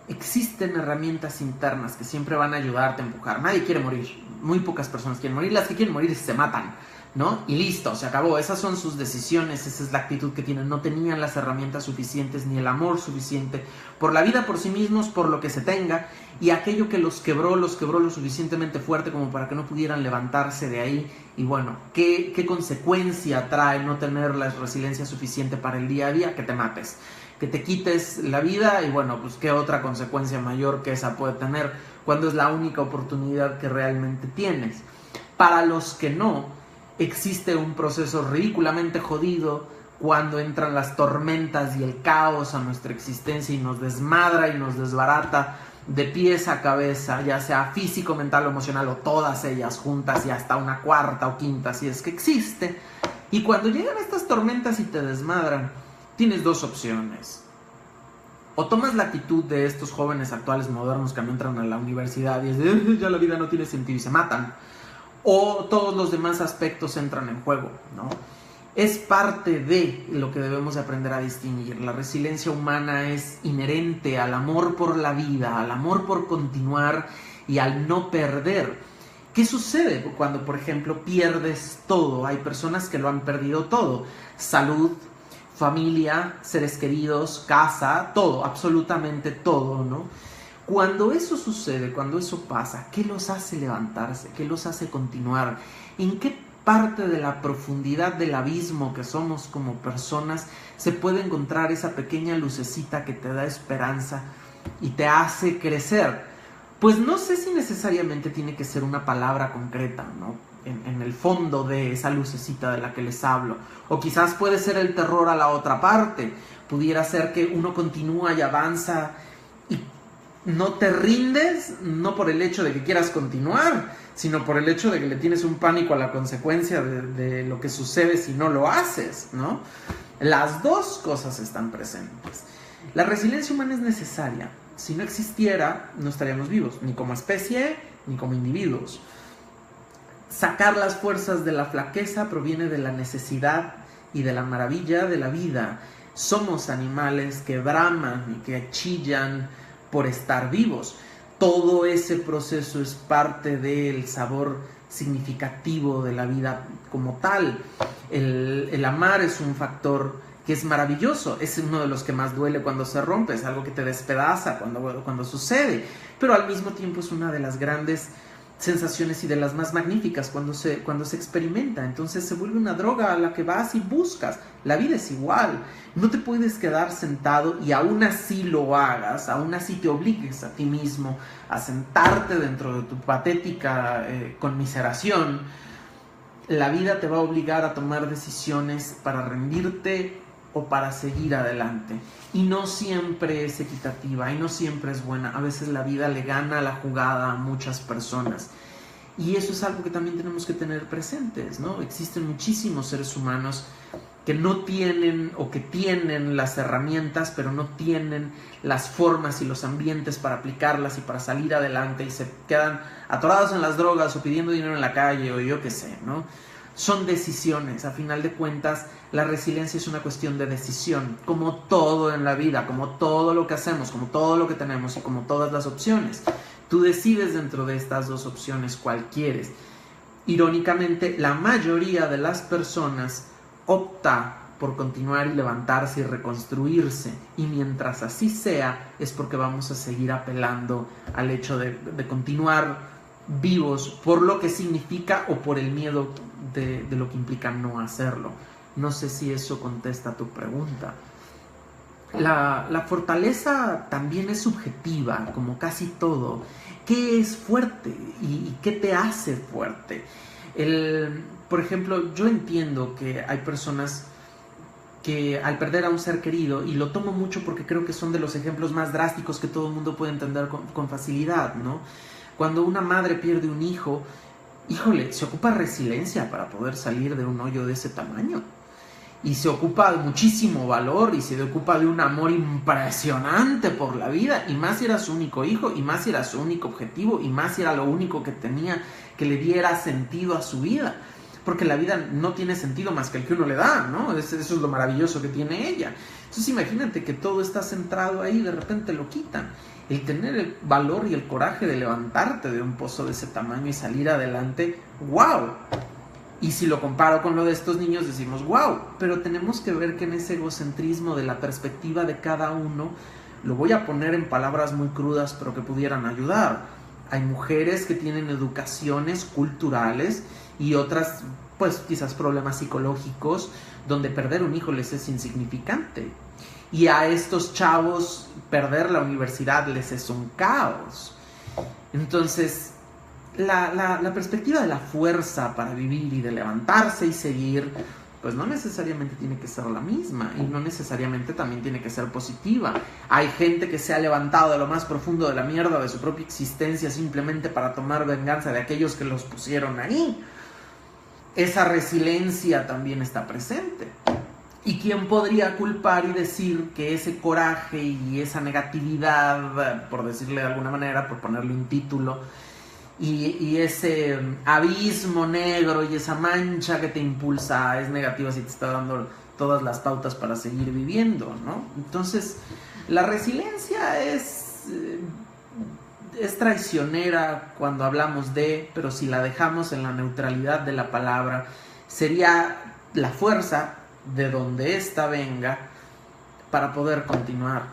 existen herramientas internas que siempre van a ayudarte a empujar. Nadie quiere morir, muy pocas personas quieren morir, las que quieren morir se matan, ¿no? Y listo, se acabó, esas son sus decisiones, esa es la actitud que tienen. No tenían las herramientas suficientes ni el amor suficiente por la vida, por sí mismos, por lo que se tenga, y aquello que los quebró lo suficientemente fuerte como para que no pudieran levantarse de ahí. Y bueno, ¿qué consecuencia trae no tener la resiliencia suficiente para el día a día? Que te mates, que te quites la vida, y bueno, pues qué otra consecuencia mayor que esa puede tener cuando es la única oportunidad que realmente tienes. Para los que no, existe un proceso ridículamente jodido cuando entran las tormentas y el caos a nuestra existencia y nos desmadra y nos desbarata de pies a cabeza, ya sea físico, mental o emocional, o todas ellas juntas y hasta una cuarta o quinta si es que existe. Y cuando llegan estas tormentas y te desmadran, tienes dos opciones. O tomas la actitud de estos jóvenes actuales modernos que no entran a la universidad y es de ya la vida no tiene sentido y se matan, o todos los demás aspectos entran en juego, ¿no? Es parte de lo que debemos de aprender a distinguir. La resiliencia humana es inherente al amor por la vida, al amor por continuar y al no perder. ¿Qué sucede cuando, por ejemplo, pierdes todo? Hay personas que lo han perdido todo: salud, familia, seres queridos, casa, todo, absolutamente todo, ¿no? Cuando eso sucede, cuando eso pasa, ¿qué los hace levantarse? ¿Qué los hace continuar? ¿En qué parte de la profundidad del abismo que somos como personas se puede encontrar esa pequeña lucecita que te da esperanza y te hace crecer? Pues no sé si necesariamente tiene que ser una palabra concreta, ¿no? En el fondo de esa lucecita de la que les hablo. O quizás puede ser el terror a la otra parte. Pudiera ser que uno continúa y avanza y no te rindes, no por el hecho de que quieras continuar, sino por el hecho de que le tienes un pánico a la consecuencia de lo que sucede si no lo haces, ¿no? Las dos cosas están presentes. La resiliencia humana es necesaria. Si no existiera, no estaríamos vivos, ni como especie, ni como individuos. Sacar las fuerzas de la flaqueza proviene de la necesidad y de la maravilla de la vida. Somos animales que braman y que chillan por estar vivos. Todo ese proceso es parte del sabor significativo de la vida como tal. El amar es un factor que es maravilloso, es uno de los que más duele cuando se rompe, es algo que te despedaza cuando sucede, pero al mismo tiempo es una de las grandes sensaciones y de las más magníficas cuando se experimenta. Entonces se vuelve una droga a la que vas y buscas. La vida es igual, no te puedes quedar sentado y aún así lo hagas, aún así te obligues a ti mismo a sentarte dentro de tu patética conmiseración. La vida te va a obligar a tomar decisiones para rendirte o para seguir adelante, y no siempre es equitativa y no siempre es buena. A veces la vida le gana la jugada a muchas personas, y eso es algo que también tenemos que tener presentes, ¿no? Existen muchísimos seres humanos que no tienen o que tienen las herramientas, pero no tienen las formas y los ambientes para aplicarlas y para salir adelante, y se quedan atorados en las drogas o pidiendo dinero en la calle o yo qué sé, ¿no? Son decisiones. A final de cuentas, la resiliencia es una cuestión de decisión, como todo en la vida, como todo lo que hacemos, como todo lo que tenemos y como todas las opciones. Tú decides dentro de estas dos opciones cuál quieres. Irónicamente, la mayoría de las personas opta por continuar y levantarse y reconstruirse, y mientras así sea, es porque vamos a seguir apelando al hecho de continuar vivos por lo que significa o por el miedo de lo que implica no hacerlo. No sé si eso contesta tu pregunta. La fortaleza también es subjetiva, como casi todo. ¿Qué es fuerte y qué te hace fuerte? Por ejemplo, yo entiendo que hay personas que al perder a un ser querido, y lo tomo mucho porque creo que son de los ejemplos más drásticos que todo el mundo puede entender con facilidad, ¿no? Cuando una madre pierde un hijo, híjole, se ocupa resiliencia para poder salir de un hoyo de ese tamaño. Y se ocupa de muchísimo valor y se ocupa de un amor impresionante por la vida, y más si era su único hijo, y más si era su único objetivo, y más si era lo único que tenía que le diera sentido a su vida, porque la vida no tiene sentido más que el que uno le da, ¿no? Eso es lo maravilloso que tiene ella. Entonces imagínate que todo está centrado ahí y de repente lo quitan. El tener el valor y el coraje de levantarte de un pozo de ese tamaño y salir adelante, ¡wow! Y si lo comparo con lo de estos niños, decimos ¡wow! Pero tenemos que ver que en ese egocentrismo de la perspectiva de cada uno, lo voy a poner en palabras muy crudas, pero que pudieran ayudar. Hay mujeres que tienen educaciones culturales y otras, pues quizás problemas psicológicos, donde perder un hijo les es insignificante. Y a estos chavos perder la universidad les es un caos. Entonces, la perspectiva de la fuerza para vivir y de levantarse y seguir, pues no necesariamente tiene que ser la misma, y no necesariamente también tiene que ser positiva. Hay gente que se ha levantado de lo más profundo de la mierda de su propia existencia simplemente para tomar venganza de aquellos que los pusieron ahí. Esa resiliencia también está presente. ¿Y quién podría culpar y decir que ese coraje y esa negatividad, por decirle de alguna manera, por ponerle un título, y ese abismo negro y esa mancha que te impulsa es negativa si te está dando todas las pautas para seguir viviendo, ¿no? Entonces, la resiliencia es traicionera cuando hablamos de, pero si la dejamos en la neutralidad de la palabra, sería la fuerza de donde ésta venga para poder continuar,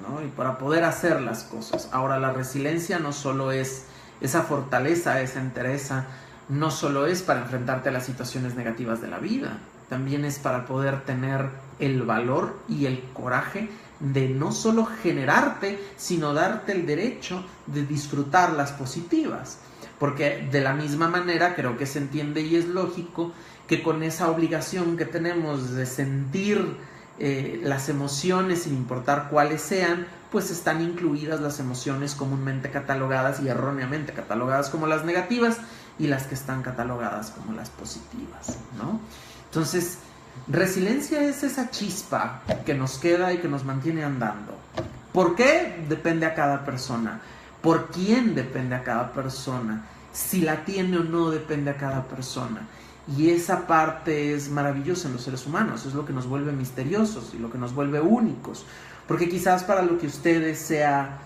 ¿no? Y para poder hacer las cosas. Ahora, la resiliencia no solo es esa fortaleza, esa entereza, no solo es para enfrentarte a las situaciones negativas de la vida, también es para poder tener el valor y el coraje de no solo generarte, sino darte el derecho de disfrutar las positivas. Porque de la misma manera creo que se entiende y es lógico que con esa obligación que tenemos de sentir las emociones sin importar cuáles sean, pues están incluidas las emociones comúnmente catalogadas y erróneamente catalogadas como las negativas, y las que están catalogadas como las positivas, ¿no? Entonces, resiliencia es esa chispa que nos queda y que nos mantiene andando. ¿Por qué? Depende a cada persona. ¿Por quién? Depende a cada persona. Si la tiene o no, depende a cada persona. Y esa parte es maravillosa en los seres humanos, es lo que nos vuelve misteriosos y lo que nos vuelve únicos. Porque quizás para lo que ustedes sea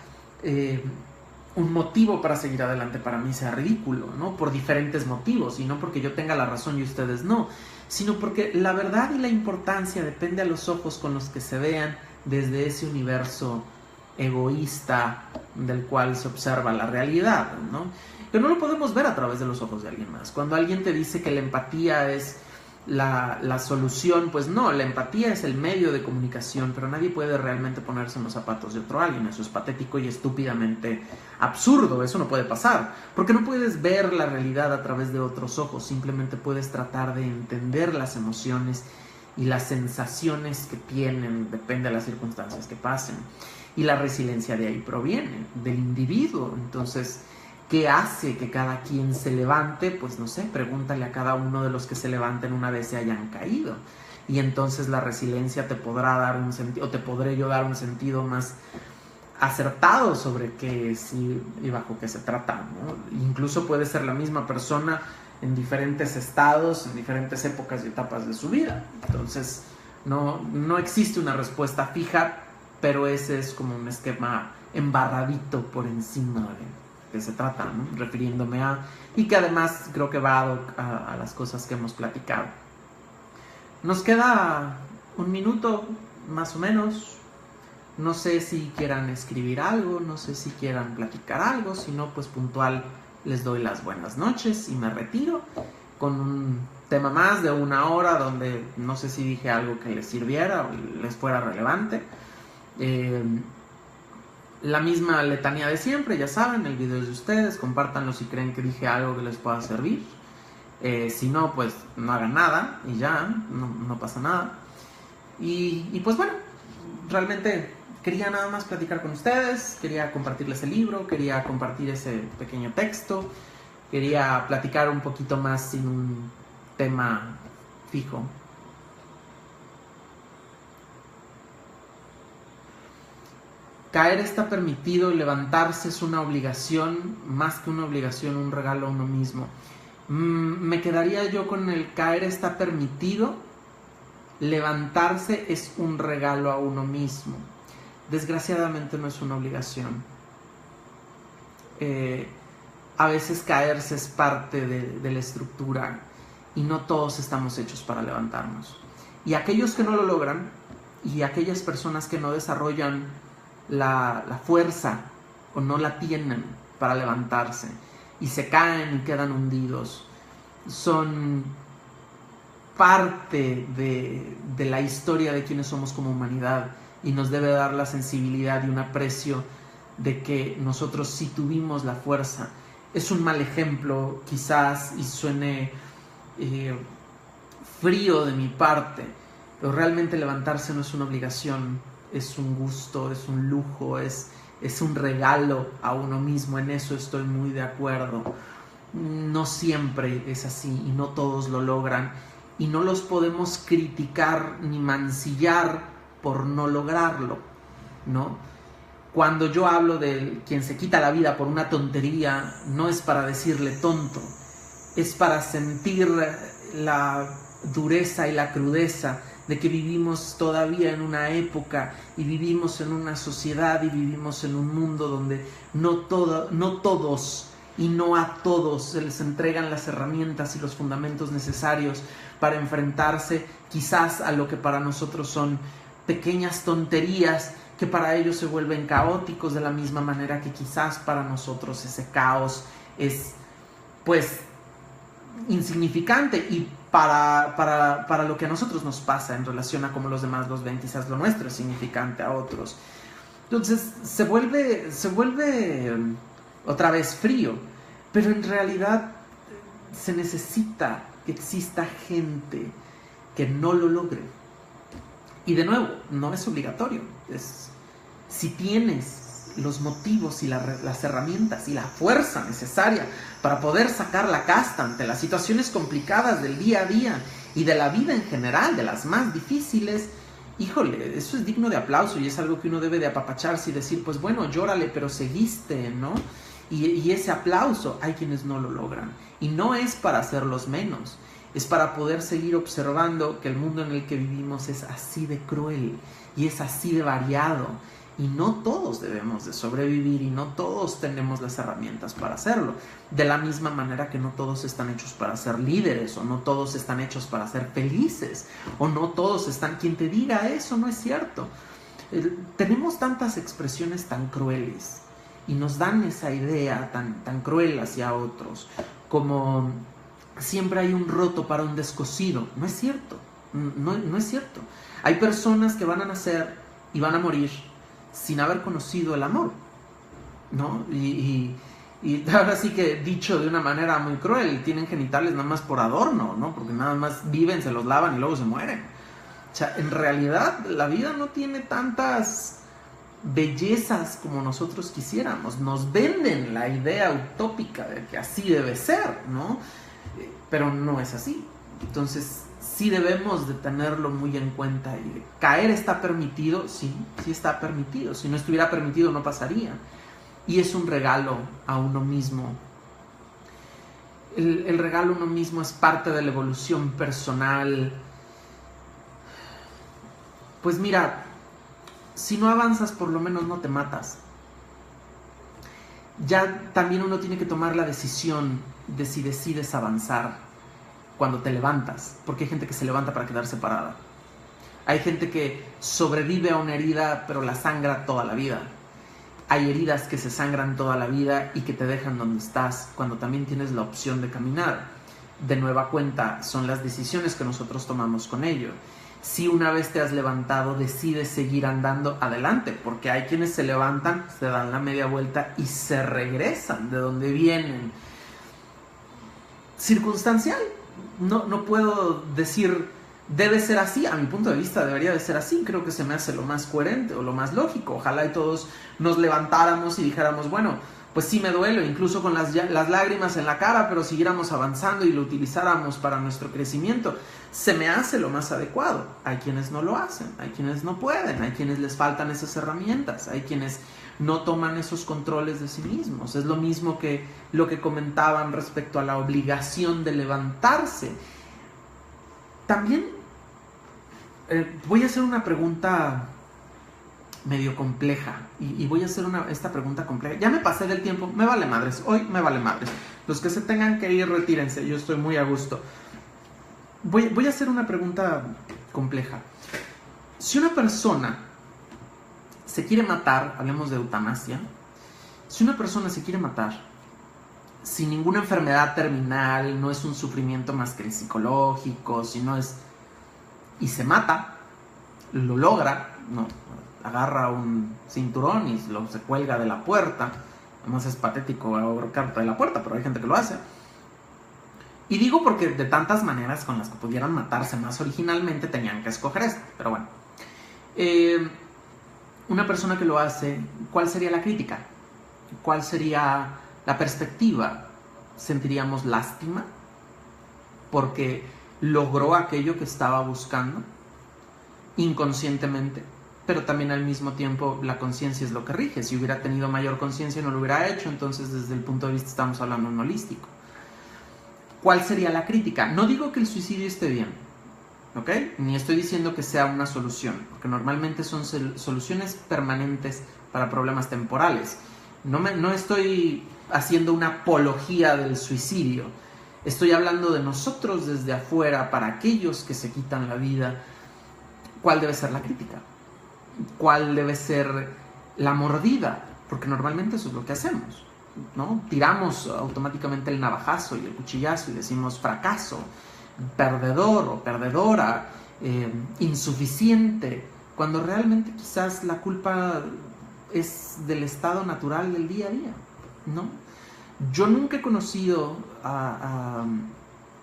un motivo para seguir adelante, para mí sea ridículo, ¿no? Por diferentes motivos, y no porque yo tenga la razón y ustedes no, sino porque la verdad y la importancia depende a los ojos con los que se vean desde ese universo egoísta del cual se observa la realidad, ¿no? Que no lo podemos ver a través de los ojos de alguien más. Cuando alguien te dice que la empatía es la solución, pues no, la empatía es el medio de comunicación, pero nadie puede realmente ponerse en los zapatos de otro alguien. Eso es patético y estúpidamente absurdo, eso no puede pasar, porque no puedes ver la realidad a través de otros ojos, simplemente puedes tratar de entender las emociones y las sensaciones que tienen, depende de las circunstancias que pasen. Y la resiliencia de ahí proviene, del individuo. Entonces, ¿qué hace que cada quien se levante? Pues no sé, pregúntale a cada uno de los que se levanten una vez se hayan caído. Y entonces la resiliencia te podrá dar un sentido, o te podré yo dar un sentido más acertado sobre qué es y bajo qué se trata, ¿no? Incluso puede ser la misma persona en diferentes estados, en diferentes épocas y etapas de su vida. Entonces, no existe una respuesta fija, pero ese es como un esquema embarradito por encima de que se trata, ¿no? Refiriéndome a, y que además creo que va a las cosas que hemos platicado. Nos queda un minuto más o menos. No sé si quieran escribir algo, no sé si quieran platicar algo, si no, pues puntual les doy las buenas noches y me retiro con un tema más de 1 hora donde no sé si dije algo que les sirviera o les fuera relevante. La misma letanía de siempre, ya saben, el video es de ustedes, compártanlo si creen que dije algo que les pueda servir. Si no, pues no hagan nada y ya, no pasa nada. Y pues bueno, realmente quería nada más platicar con ustedes, quería compartirles el libro, quería compartir ese pequeño texto, quería platicar un poquito más sin un tema fijo. Caer está permitido, levantarse es una obligación, más que una obligación, un regalo a uno mismo. Me quedaría yo con el caer está permitido, levantarse es un regalo a uno mismo. Desgraciadamente no es una obligación. A veces caerse es parte de la estructura y no todos estamos hechos para levantarnos. Y aquellos que no lo logran y aquellas personas que no desarrollan la fuerza o no la tienen para levantarse y se caen y quedan hundidos, son parte de la historia de quienes somos como humanidad, y nos debe dar la sensibilidad y un aprecio de que nosotros sí tuvimos la fuerza. Es un mal ejemplo quizás y suene frío de mi parte, pero realmente levantarse no es una obligación, es un gusto, es un lujo, es un regalo a uno mismo. En eso estoy muy de acuerdo. No siempre es así y no todos lo logran, y no los podemos criticar ni mancillar por no lograrlo, ¿no? Cuando yo hablo de quien se quita la vida por una tontería, no es para decirle tonto, es para sentir la dureza y la crudeza de que vivimos todavía en una época y vivimos en una sociedad y vivimos en un mundo donde no todos y no a todos se les entregan las herramientas y los fundamentos necesarios para enfrentarse quizás a lo que para nosotros son pequeñas tonterías, que para ellos se vuelven caóticos, de la misma manera que quizás para nosotros ese caos es pues insignificante, y para lo que a nosotros nos pasa en relación a cómo los demás los ven, quizás lo nuestro es significante a otros. Entonces se vuelve otra vez frío, pero en realidad se necesita que exista gente que no lo logre. Y de nuevo, no es obligatorio. Si tienes los motivos y las herramientas y la fuerza necesaria para poder sacar la casta ante las situaciones complicadas del día a día y de la vida en general, de las más difíciles, híjole, eso es digno de aplauso y es algo que uno debe de apapacharse y decir, pues bueno, llórale, pero seguiste, ¿no? Y ese aplauso hay quienes no lo logran. Y no es para hacerlos menos, es para poder seguir observando que el mundo en el que vivimos es así de cruel y es así de variado. Y no todos debemos de sobrevivir y no todos tenemos las herramientas para hacerlo. De la misma manera que no todos están hechos para ser líderes, o no todos están hechos para ser felices, o no todos están... Quien te diga eso no es cierto. Tenemos tantas expresiones tan crueles y nos dan esa idea tan cruel hacia otros, como siempre hay un roto para un descosido. No es cierto, no es cierto. Hay personas que van a nacer y van a morir sin haber conocido el amor, ¿no? Y ahora sí que dicho de una manera muy cruel, tienen genitales nada más por adorno, ¿no? Porque nada más viven, se los lavan y luego se mueren. O sea, en realidad la vida no tiene tantas bellezas como nosotros quisiéramos. Nos venden la idea utópica de que así debe ser, ¿no? Pero no es así. Entonces sí debemos de tenerlo muy en cuenta. Y caer está permitido, sí está permitido. Si no estuviera permitido no pasaría. Y es un regalo a uno mismo. El regalo a uno mismo es parte de la evolución personal. Pues mira, si no avanzas, por lo menos no te matas. Ya también uno tiene que tomar la decisión de si decides avanzar cuando te levantas, porque hay gente que se levanta para quedarse parada. Hay gente que sobrevive a una herida, pero la sangra toda la vida. Hay heridas que se sangran toda la vida y que te dejan donde estás, cuando también tienes la opción de caminar. De nueva cuenta, son las decisiones que nosotros tomamos con ello. Si una vez te has levantado, decides seguir andando, adelante, porque hay quienes se levantan, se dan la media vuelta y se regresan de donde vienen. Circunstancial, no puedo decir debe ser así, a mi punto de vista debería de ser así, creo que se me hace lo más coherente o lo más lógico. Ojalá y todos nos levantáramos y dijéramos, bueno, pues sí me duele, incluso con las lágrimas en la cara, pero siguiéramos avanzando y lo utilizáramos para nuestro crecimiento. Se me hace lo más adecuado. Hay quienes no lo hacen, hay quienes no pueden, hay quienes les faltan esas herramientas, hay quienes no toman esos controles de sí mismos. Es lo mismo que lo que comentaban respecto a la obligación de levantarse. También voy a hacer una pregunta medio compleja y voy a hacer esta pregunta compleja. Ya me pasé del tiempo, me vale madres, hoy me vale madres. Los que se tengan que ir, retírense, yo estoy muy a gusto. Voy a hacer una pregunta compleja. Si una persona se quiere matar, hablemos de eutanasia, si una persona se quiere matar sin ninguna enfermedad terminal, no es un sufrimiento más que el psicológico, y se mata, lo logra, no, agarra un cinturón y se cuelga de la puerta. Además es patético ahorcarte de la puerta, pero hay gente que lo hace. Y digo porque de tantas maneras con las que pudieran matarse más originalmente tenían que escoger esta, pero bueno. Una persona que lo hace, ¿cuál sería la crítica? ¿Cuál sería la perspectiva? ¿Sentiríamos lástima porque logró aquello que estaba buscando inconscientemente? Pero también al mismo tiempo la conciencia es lo que rige. Si hubiera tenido mayor conciencia no lo hubiera hecho. Entonces desde el punto de vista estamos hablando de un holístico. ¿Cuál sería la crítica? No digo que el suicidio esté bien, ¿ok? Ni estoy diciendo que sea una solución, porque normalmente son soluciones permanentes para problemas temporales. No estoy haciendo una apología del suicidio. Estoy hablando de nosotros desde afuera, para aquellos que se quitan la vida. ¿Cuál debe ser la crítica? ¿Cuál debe ser la mordida? Porque normalmente eso es lo que hacemos, ¿no? Tiramos automáticamente el navajazo y el cuchillazo y decimos fracaso, perdedor o perdedora, insuficiente, cuando realmente quizás la culpa es del estado natural del día a día, ¿no? Yo nunca he conocido a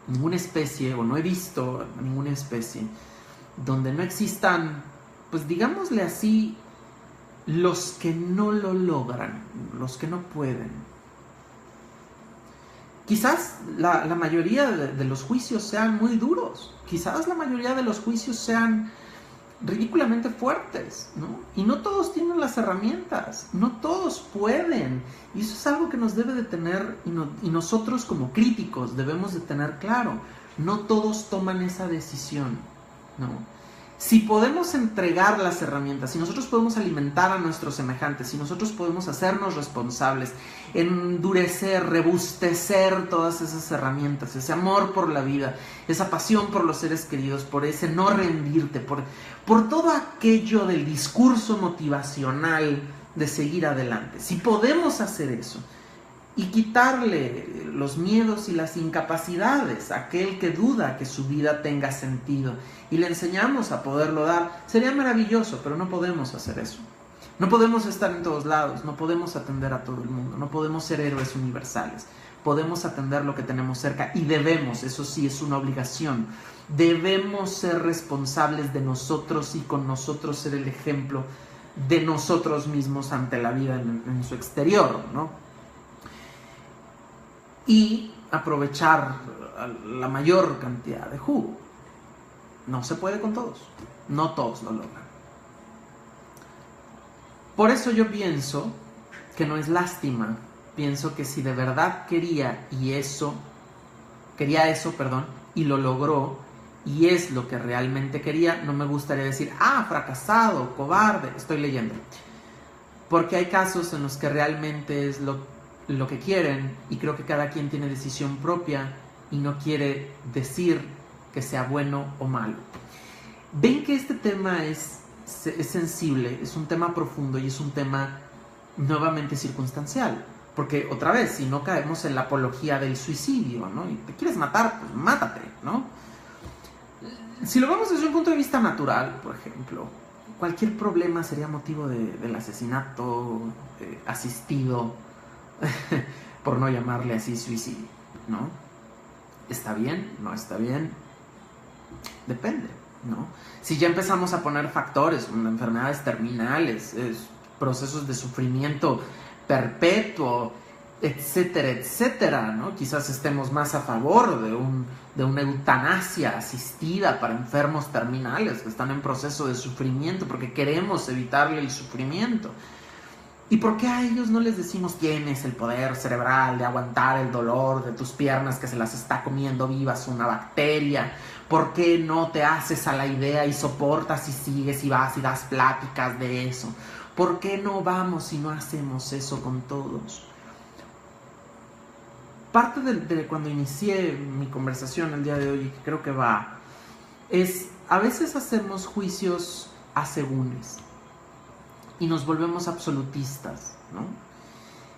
ninguna especie, o no he visto a ninguna especie donde no existan, pues digámosle así, los que no lo logran, los que no pueden. Quizás la mayoría de los juicios sean muy duros, quizás la mayoría de los juicios sean ridículamente fuertes, ¿no? Y no todos tienen las herramientas, no todos pueden, y eso es algo que nos debe de tener, y nosotros como críticos debemos de tener claro, no todos toman esa decisión, ¿no? Si podemos entregar las herramientas, si nosotros podemos alimentar a nuestros semejantes, si nosotros podemos hacernos responsables, endurecer, rebustecer todas esas herramientas, ese amor por la vida, esa pasión por los seres queridos, por ese no rendirte, por todo aquello del discurso motivacional de seguir adelante. Si podemos hacer eso y quitarle los miedos y las incapacidades a aquel que duda que su vida tenga sentido y le enseñamos a poderlo dar, sería maravilloso, pero no podemos hacer eso. No podemos estar en todos lados, no podemos atender a todo el mundo, no podemos ser héroes universales. Podemos atender lo que tenemos cerca y debemos, eso sí es una obligación, debemos ser responsables de nosotros y con nosotros ser el ejemplo de nosotros mismos ante la vida en su exterior, ¿no? Y aprovechar la mayor cantidad de jugo. No se puede con todos, no todos lo logran. Por eso yo pienso que no es lástima, pienso que si de verdad quería eso, y lo logró, y es lo que realmente quería, no me gustaría decir, fracasado, cobarde, estoy leyendo. Porque hay casos en los que realmente es lo que quieren, y creo que cada quien tiene decisión propia y no quiere decir que sea bueno o malo. Ven que este tema es sensible, es un tema profundo y es un tema nuevamente circunstancial, porque otra vez, si no caemos en la apología del suicidio, ¿no? Y te quieres matar, pues mátate, ¿no? Si lo vemos desde un punto de vista natural, por ejemplo, cualquier problema sería motivo del asesinato asistido, por no llamarle así suicidio, ¿no? ¿Está bien? ¿No está bien? Depende, ¿no? Si ya empezamos a poner factores, enfermedades terminales, procesos de sufrimiento perpetuo, etcétera, etcétera, ¿no? Quizás estemos más a favor de una eutanasia asistida para enfermos terminales que están en proceso de sufrimiento porque queremos evitarle el sufrimiento. ¿Y por qué a ellos no les decimos tienes el poder cerebral de aguantar el dolor de tus piernas que se las está comiendo vivas una bacteria? ¿Por qué no te haces a la idea y soportas y sigues y vas y das pláticas de eso? ¿Por qué no vamos y no hacemos eso con todos? Parte de cuando inicié mi conversación el día de hoy, que creo que es a veces hacemos juicios asegúnes y nos volvemos absolutistas, ¿no?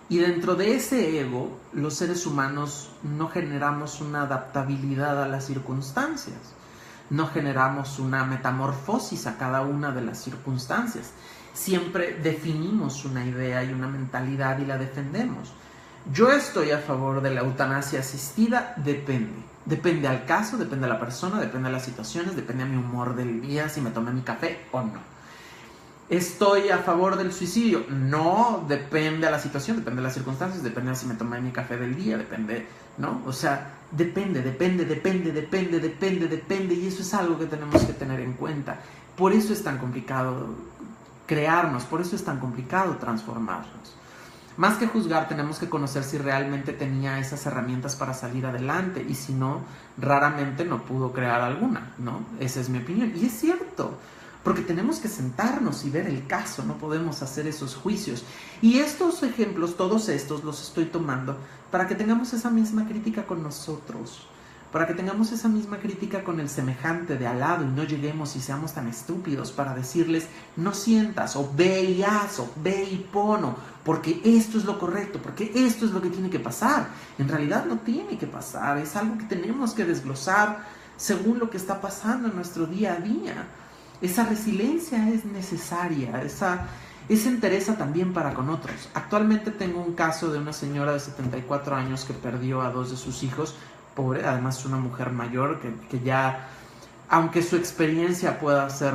Y dentro de ese ego, los seres humanos no generamos una adaptabilidad a las circunstancias, no generamos una metamorfosis a cada una de las circunstancias. Siempre definimos una idea y una mentalidad y la defendemos. Yo estoy a favor de la eutanasia asistida, depende al caso, depende a la persona, depende a las situaciones, depende a mi humor del día, si me tomé mi café o no. ¿Estoy a favor del suicidio? No, depende a la situación, depende a las circunstancias, depende a si me tomé mi café del día, depende, ¿no? O sea, depende, y eso es algo que tenemos que tener en cuenta. Por eso es tan complicado crearnos, por eso es tan complicado transformarnos. Más que juzgar, tenemos que conocer si realmente tenía esas herramientas para salir adelante, y si no, raramente no pudo crear alguna, ¿no? Esa es mi opinión, y es cierto. Porque tenemos que sentarnos y ver el caso, no podemos hacer esos juicios. Y estos ejemplos, todos estos, los estoy tomando para que tengamos esa misma crítica con nosotros, para que tengamos esa misma crítica con el semejante de al lado y no lleguemos y seamos tan estúpidos para decirles no sientas, o ve y haz, o ve y pon, porque esto es lo correcto, porque esto es lo que tiene que pasar. En realidad no tiene que pasar, es algo que tenemos que desglosar según lo que está pasando en nuestro día a día. Esa resiliencia es necesaria, esa entereza también para con otros. Actualmente tengo un caso de una señora de 74 años que perdió a 2 de sus hijos, pobre, además es una mujer mayor que ya, aunque su experiencia pueda ser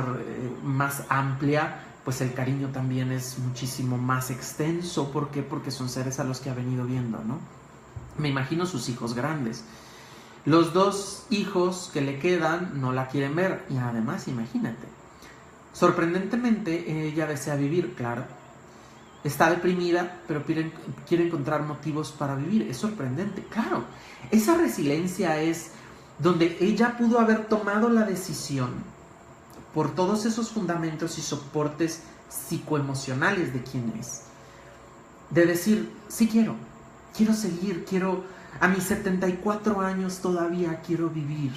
más amplia, pues el cariño también es muchísimo más extenso. ¿Por qué? Porque son seres a los que ha venido viendo, ¿no? Me imagino sus hijos grandes. Los 2 hijos que le quedan no la quieren ver. Y además, imagínate, sorprendentemente ella desea vivir, claro. Está deprimida, pero quiere encontrar motivos para vivir. Es sorprendente, claro. Esa resiliencia es donde ella pudo haber tomado la decisión por todos esos fundamentos y soportes psicoemocionales de quién es. De decir, sí quiero seguir, a mis 74 años todavía quiero vivir.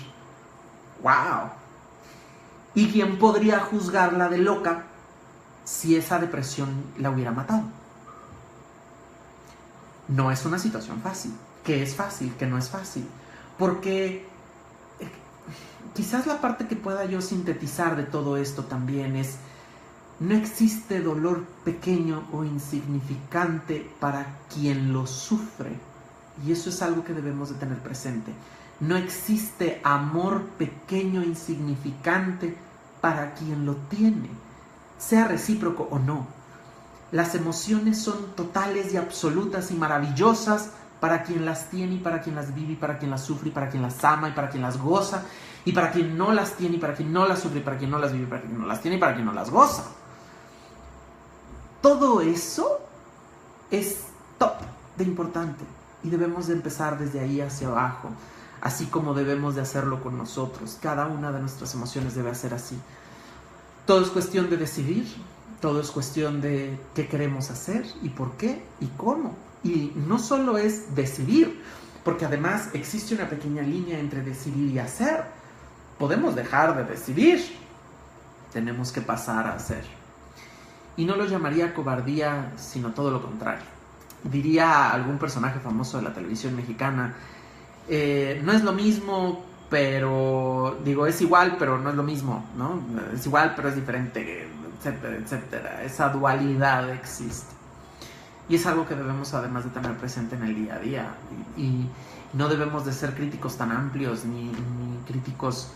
¡Wow! ¿Y quién podría juzgarla de loca si esa depresión la hubiera matado? No es una situación fácil. ¿Qué es fácil? ¿Qué no es fácil? Porque quizás la parte que pueda yo sintetizar de todo esto también es: no existe dolor pequeño o insignificante para quien lo sufre. Y eso es algo que debemos de tener presente. No existe amor pequeño e insignificante para quien lo tiene, sea recíproco o no. Las emociones son totales y absolutas y maravillosas para quien las tiene y para quien las vive y para quien las sufre y para quien las ama y para quien las goza, y para quien no las tiene y para quien no las sufre y para quien no las vive y para quien no las tiene y para quien no las goza. Todo eso es top de importante. Y debemos de empezar desde ahí hacia abajo, así como debemos de hacerlo con nosotros. Cada una de nuestras emociones debe ser así. Todo es cuestión de decidir, todo es cuestión de qué queremos hacer y por qué y cómo. Y no solo es decidir, porque además existe una pequeña línea entre decidir y hacer. Podemos dejar de decidir, tenemos que pasar a hacer. Y no lo llamaría cobardía, sino todo lo contrario. Diría algún personaje famoso de la televisión mexicana, no es lo mismo pero digo, es igual, pero no es lo mismo, ¿no? Es igual, pero es diferente, etcétera, etcétera. Esa dualidad existe. Y es algo que debemos además de tener presente en el día a día. Y no debemos de ser críticos tan amplios ni críticos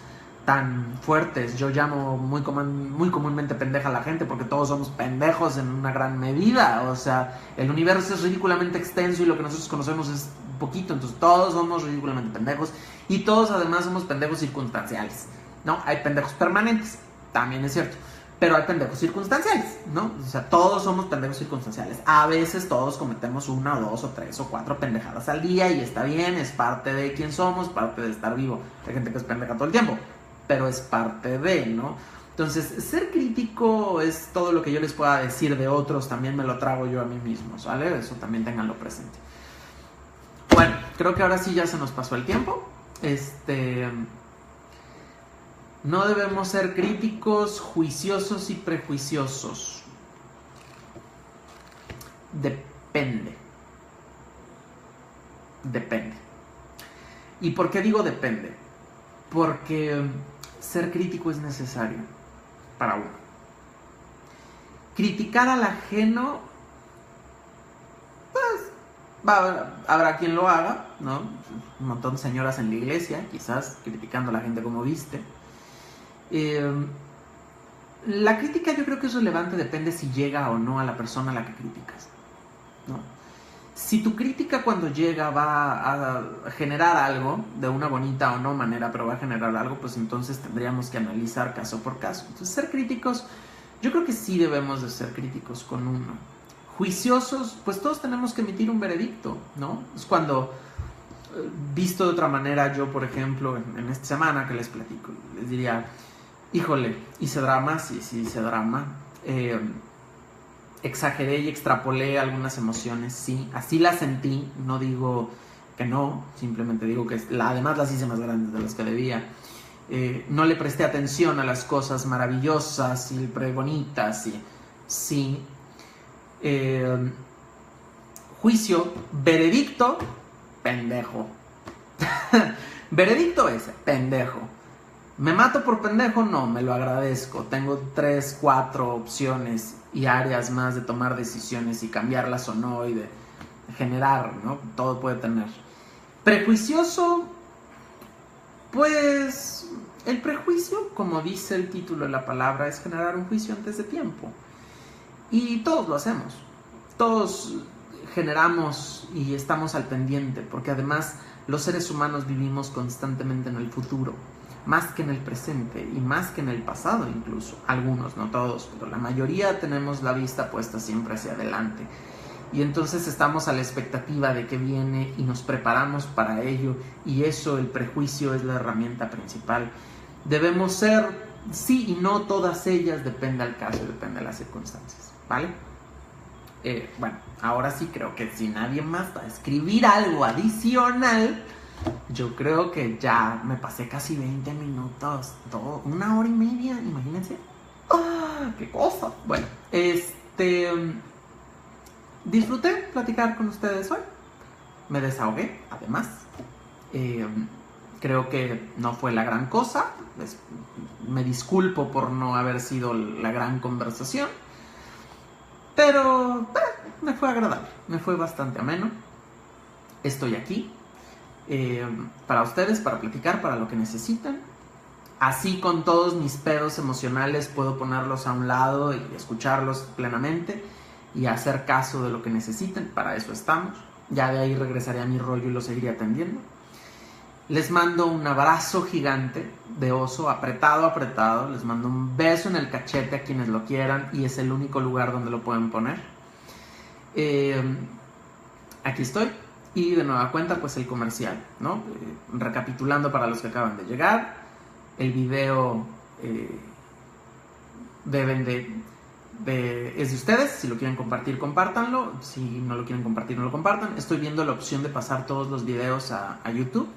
tan fuertes. Yo llamo muy comúnmente pendeja a la gente porque todos somos pendejos en una gran medida. O sea, el universo es ridículamente extenso y lo que nosotros conocemos es poquito. Entonces todos somos ridículamente pendejos y todos además somos pendejos circunstanciales, ¿no? Hay pendejos permanentes, también es cierto, pero hay pendejos circunstanciales, ¿no? O sea, todos somos pendejos circunstanciales. A veces todos cometemos 1 o 2 o 3 o 4 pendejadas al día y está bien, es parte de quién somos, parte de estar vivo. Hay gente que es pendeja todo el tiempo, pero es parte de, ¿no? Entonces, ser crítico es todo lo que yo les pueda decir de otros, también me lo trago yo a mí mismo, ¿vale? Eso también ténganlo presente. Bueno, creo que ahora sí ya se nos pasó el tiempo. No debemos ser críticos, juiciosos y prejuiciosos. Depende. ¿Y por qué digo depende? Porque ser crítico es necesario para uno. Criticar al ajeno, pues habrá quien lo haga, ¿no? Un montón de señoras en la iglesia, quizás, criticando a la gente como viste. La crítica yo creo que es relevante, depende si llega o no a la persona a la que criticas, ¿no? Si tu crítica cuando llega va a generar algo, de una bonita o no manera, pero va a generar algo, pues entonces tendríamos que analizar caso por caso. Entonces, ser críticos, yo creo que sí debemos de ser críticos con uno. Juiciosos, pues todos tenemos que emitir un veredicto, ¿no? Es cuando, visto de otra manera, yo, por ejemplo, en esta semana que les platico, les diría, híjole, hice drama, sí hice drama, exageré y extrapolé algunas emociones, sí, así las sentí, no digo que no, simplemente digo que además las hice más grandes de las que debía. No le presté atención a las cosas maravillosas y bonitas, sí. Juicio, veredicto, pendejo. Veredicto ese, pendejo. ¿Me mato por pendejo? No, me lo agradezco. Tengo 3, 4 opciones y áreas más de tomar decisiones y cambiarlas o no y de generar, ¿no? Todo puede tener. Prejuicioso, pues el prejuicio, como dice el título de la palabra, es generar un juicio antes de tiempo. Y todos lo hacemos. Todos generamos y estamos al pendiente, porque además los seres humanos vivimos constantemente en el futuro, más que en el presente y más que en el pasado incluso. Algunos, no todos, pero la mayoría tenemos la vista puesta siempre hacia adelante. Y entonces estamos a la expectativa de que viene y nos preparamos para ello, y eso, el prejuicio, es la herramienta principal. Debemos ser, sí y no todas ellas, depende del caso, depende de las circunstancias, ¿vale? Bueno, ahora sí creo que si nadie más va a escribir algo adicional, yo creo que ya me pasé casi 20 minutos, 1 hora y media, imagínense. ¡Ah, qué cosa! Bueno, disfruté platicar con ustedes hoy. Me desahogué, además. Creo que no fue la gran cosa. Me disculpo por no haber sido la gran conversación. Pero me fue agradable, me fue bastante ameno. Estoy aquí para ustedes, para platicar, para lo que necesiten. Así, con todos mis pedos emocionales, puedo ponerlos a un lado y escucharlos plenamente y hacer caso de lo que necesiten. Para eso estamos. Ya de ahí regresaré a mi rollo y lo seguiré atendiendo. Les mando un abrazo gigante de oso, apretado. Les mando un beso en el cachete a quienes lo quieran, y es el único lugar donde lo pueden poner. Aquí estoy. Y de nueva cuenta, pues el comercial, ¿no? Recapitulando para los que acaban de llegar, el video es de ustedes. Si lo quieren compartir, compártanlo. Si no lo quieren compartir, no lo compartan. Estoy viendo la opción de pasar todos los videos a YouTube.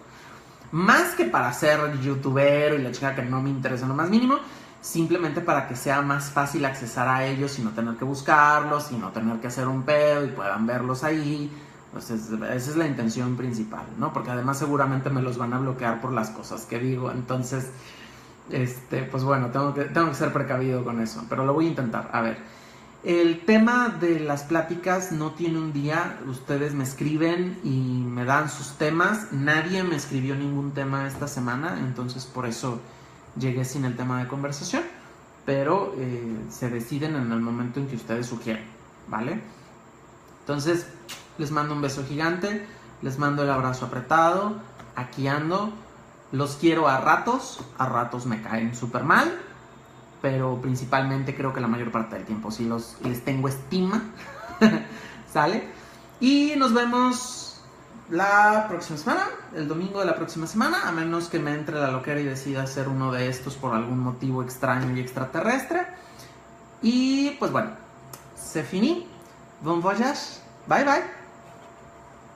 Más que para ser youtuber y la chica, que no me interesa lo más mínimo, simplemente para que sea más fácil accesar a ellos y no tener que buscarlos y no tener que hacer un pedo y puedan verlos ahí Pues esa es la intención principal, ¿no? Porque además seguramente me los van a bloquear por las cosas que digo. Entonces, pues bueno, tengo que ser precavido con eso. Pero lo voy a intentar. A ver, el tema de las pláticas no tiene un día. Ustedes me escriben y me dan sus temas. Nadie me escribió ningún tema esta semana. Entonces por eso llegué sin el tema de conversación. Pero se deciden en el momento en que ustedes sugieren, ¿vale? Entonces, les mando un beso gigante, les mando el abrazo apretado, aquí ando, los quiero a ratos me caen súper mal, pero principalmente creo que la mayor parte del tiempo sí les tengo estima, ¿sale? Y nos vemos la próxima semana, el domingo de la próxima semana, a menos que me entre la loquera y decida hacer uno de estos por algún motivo extraño y extraterrestre. Y pues bueno, c'est fini, bon voyage, bye bye.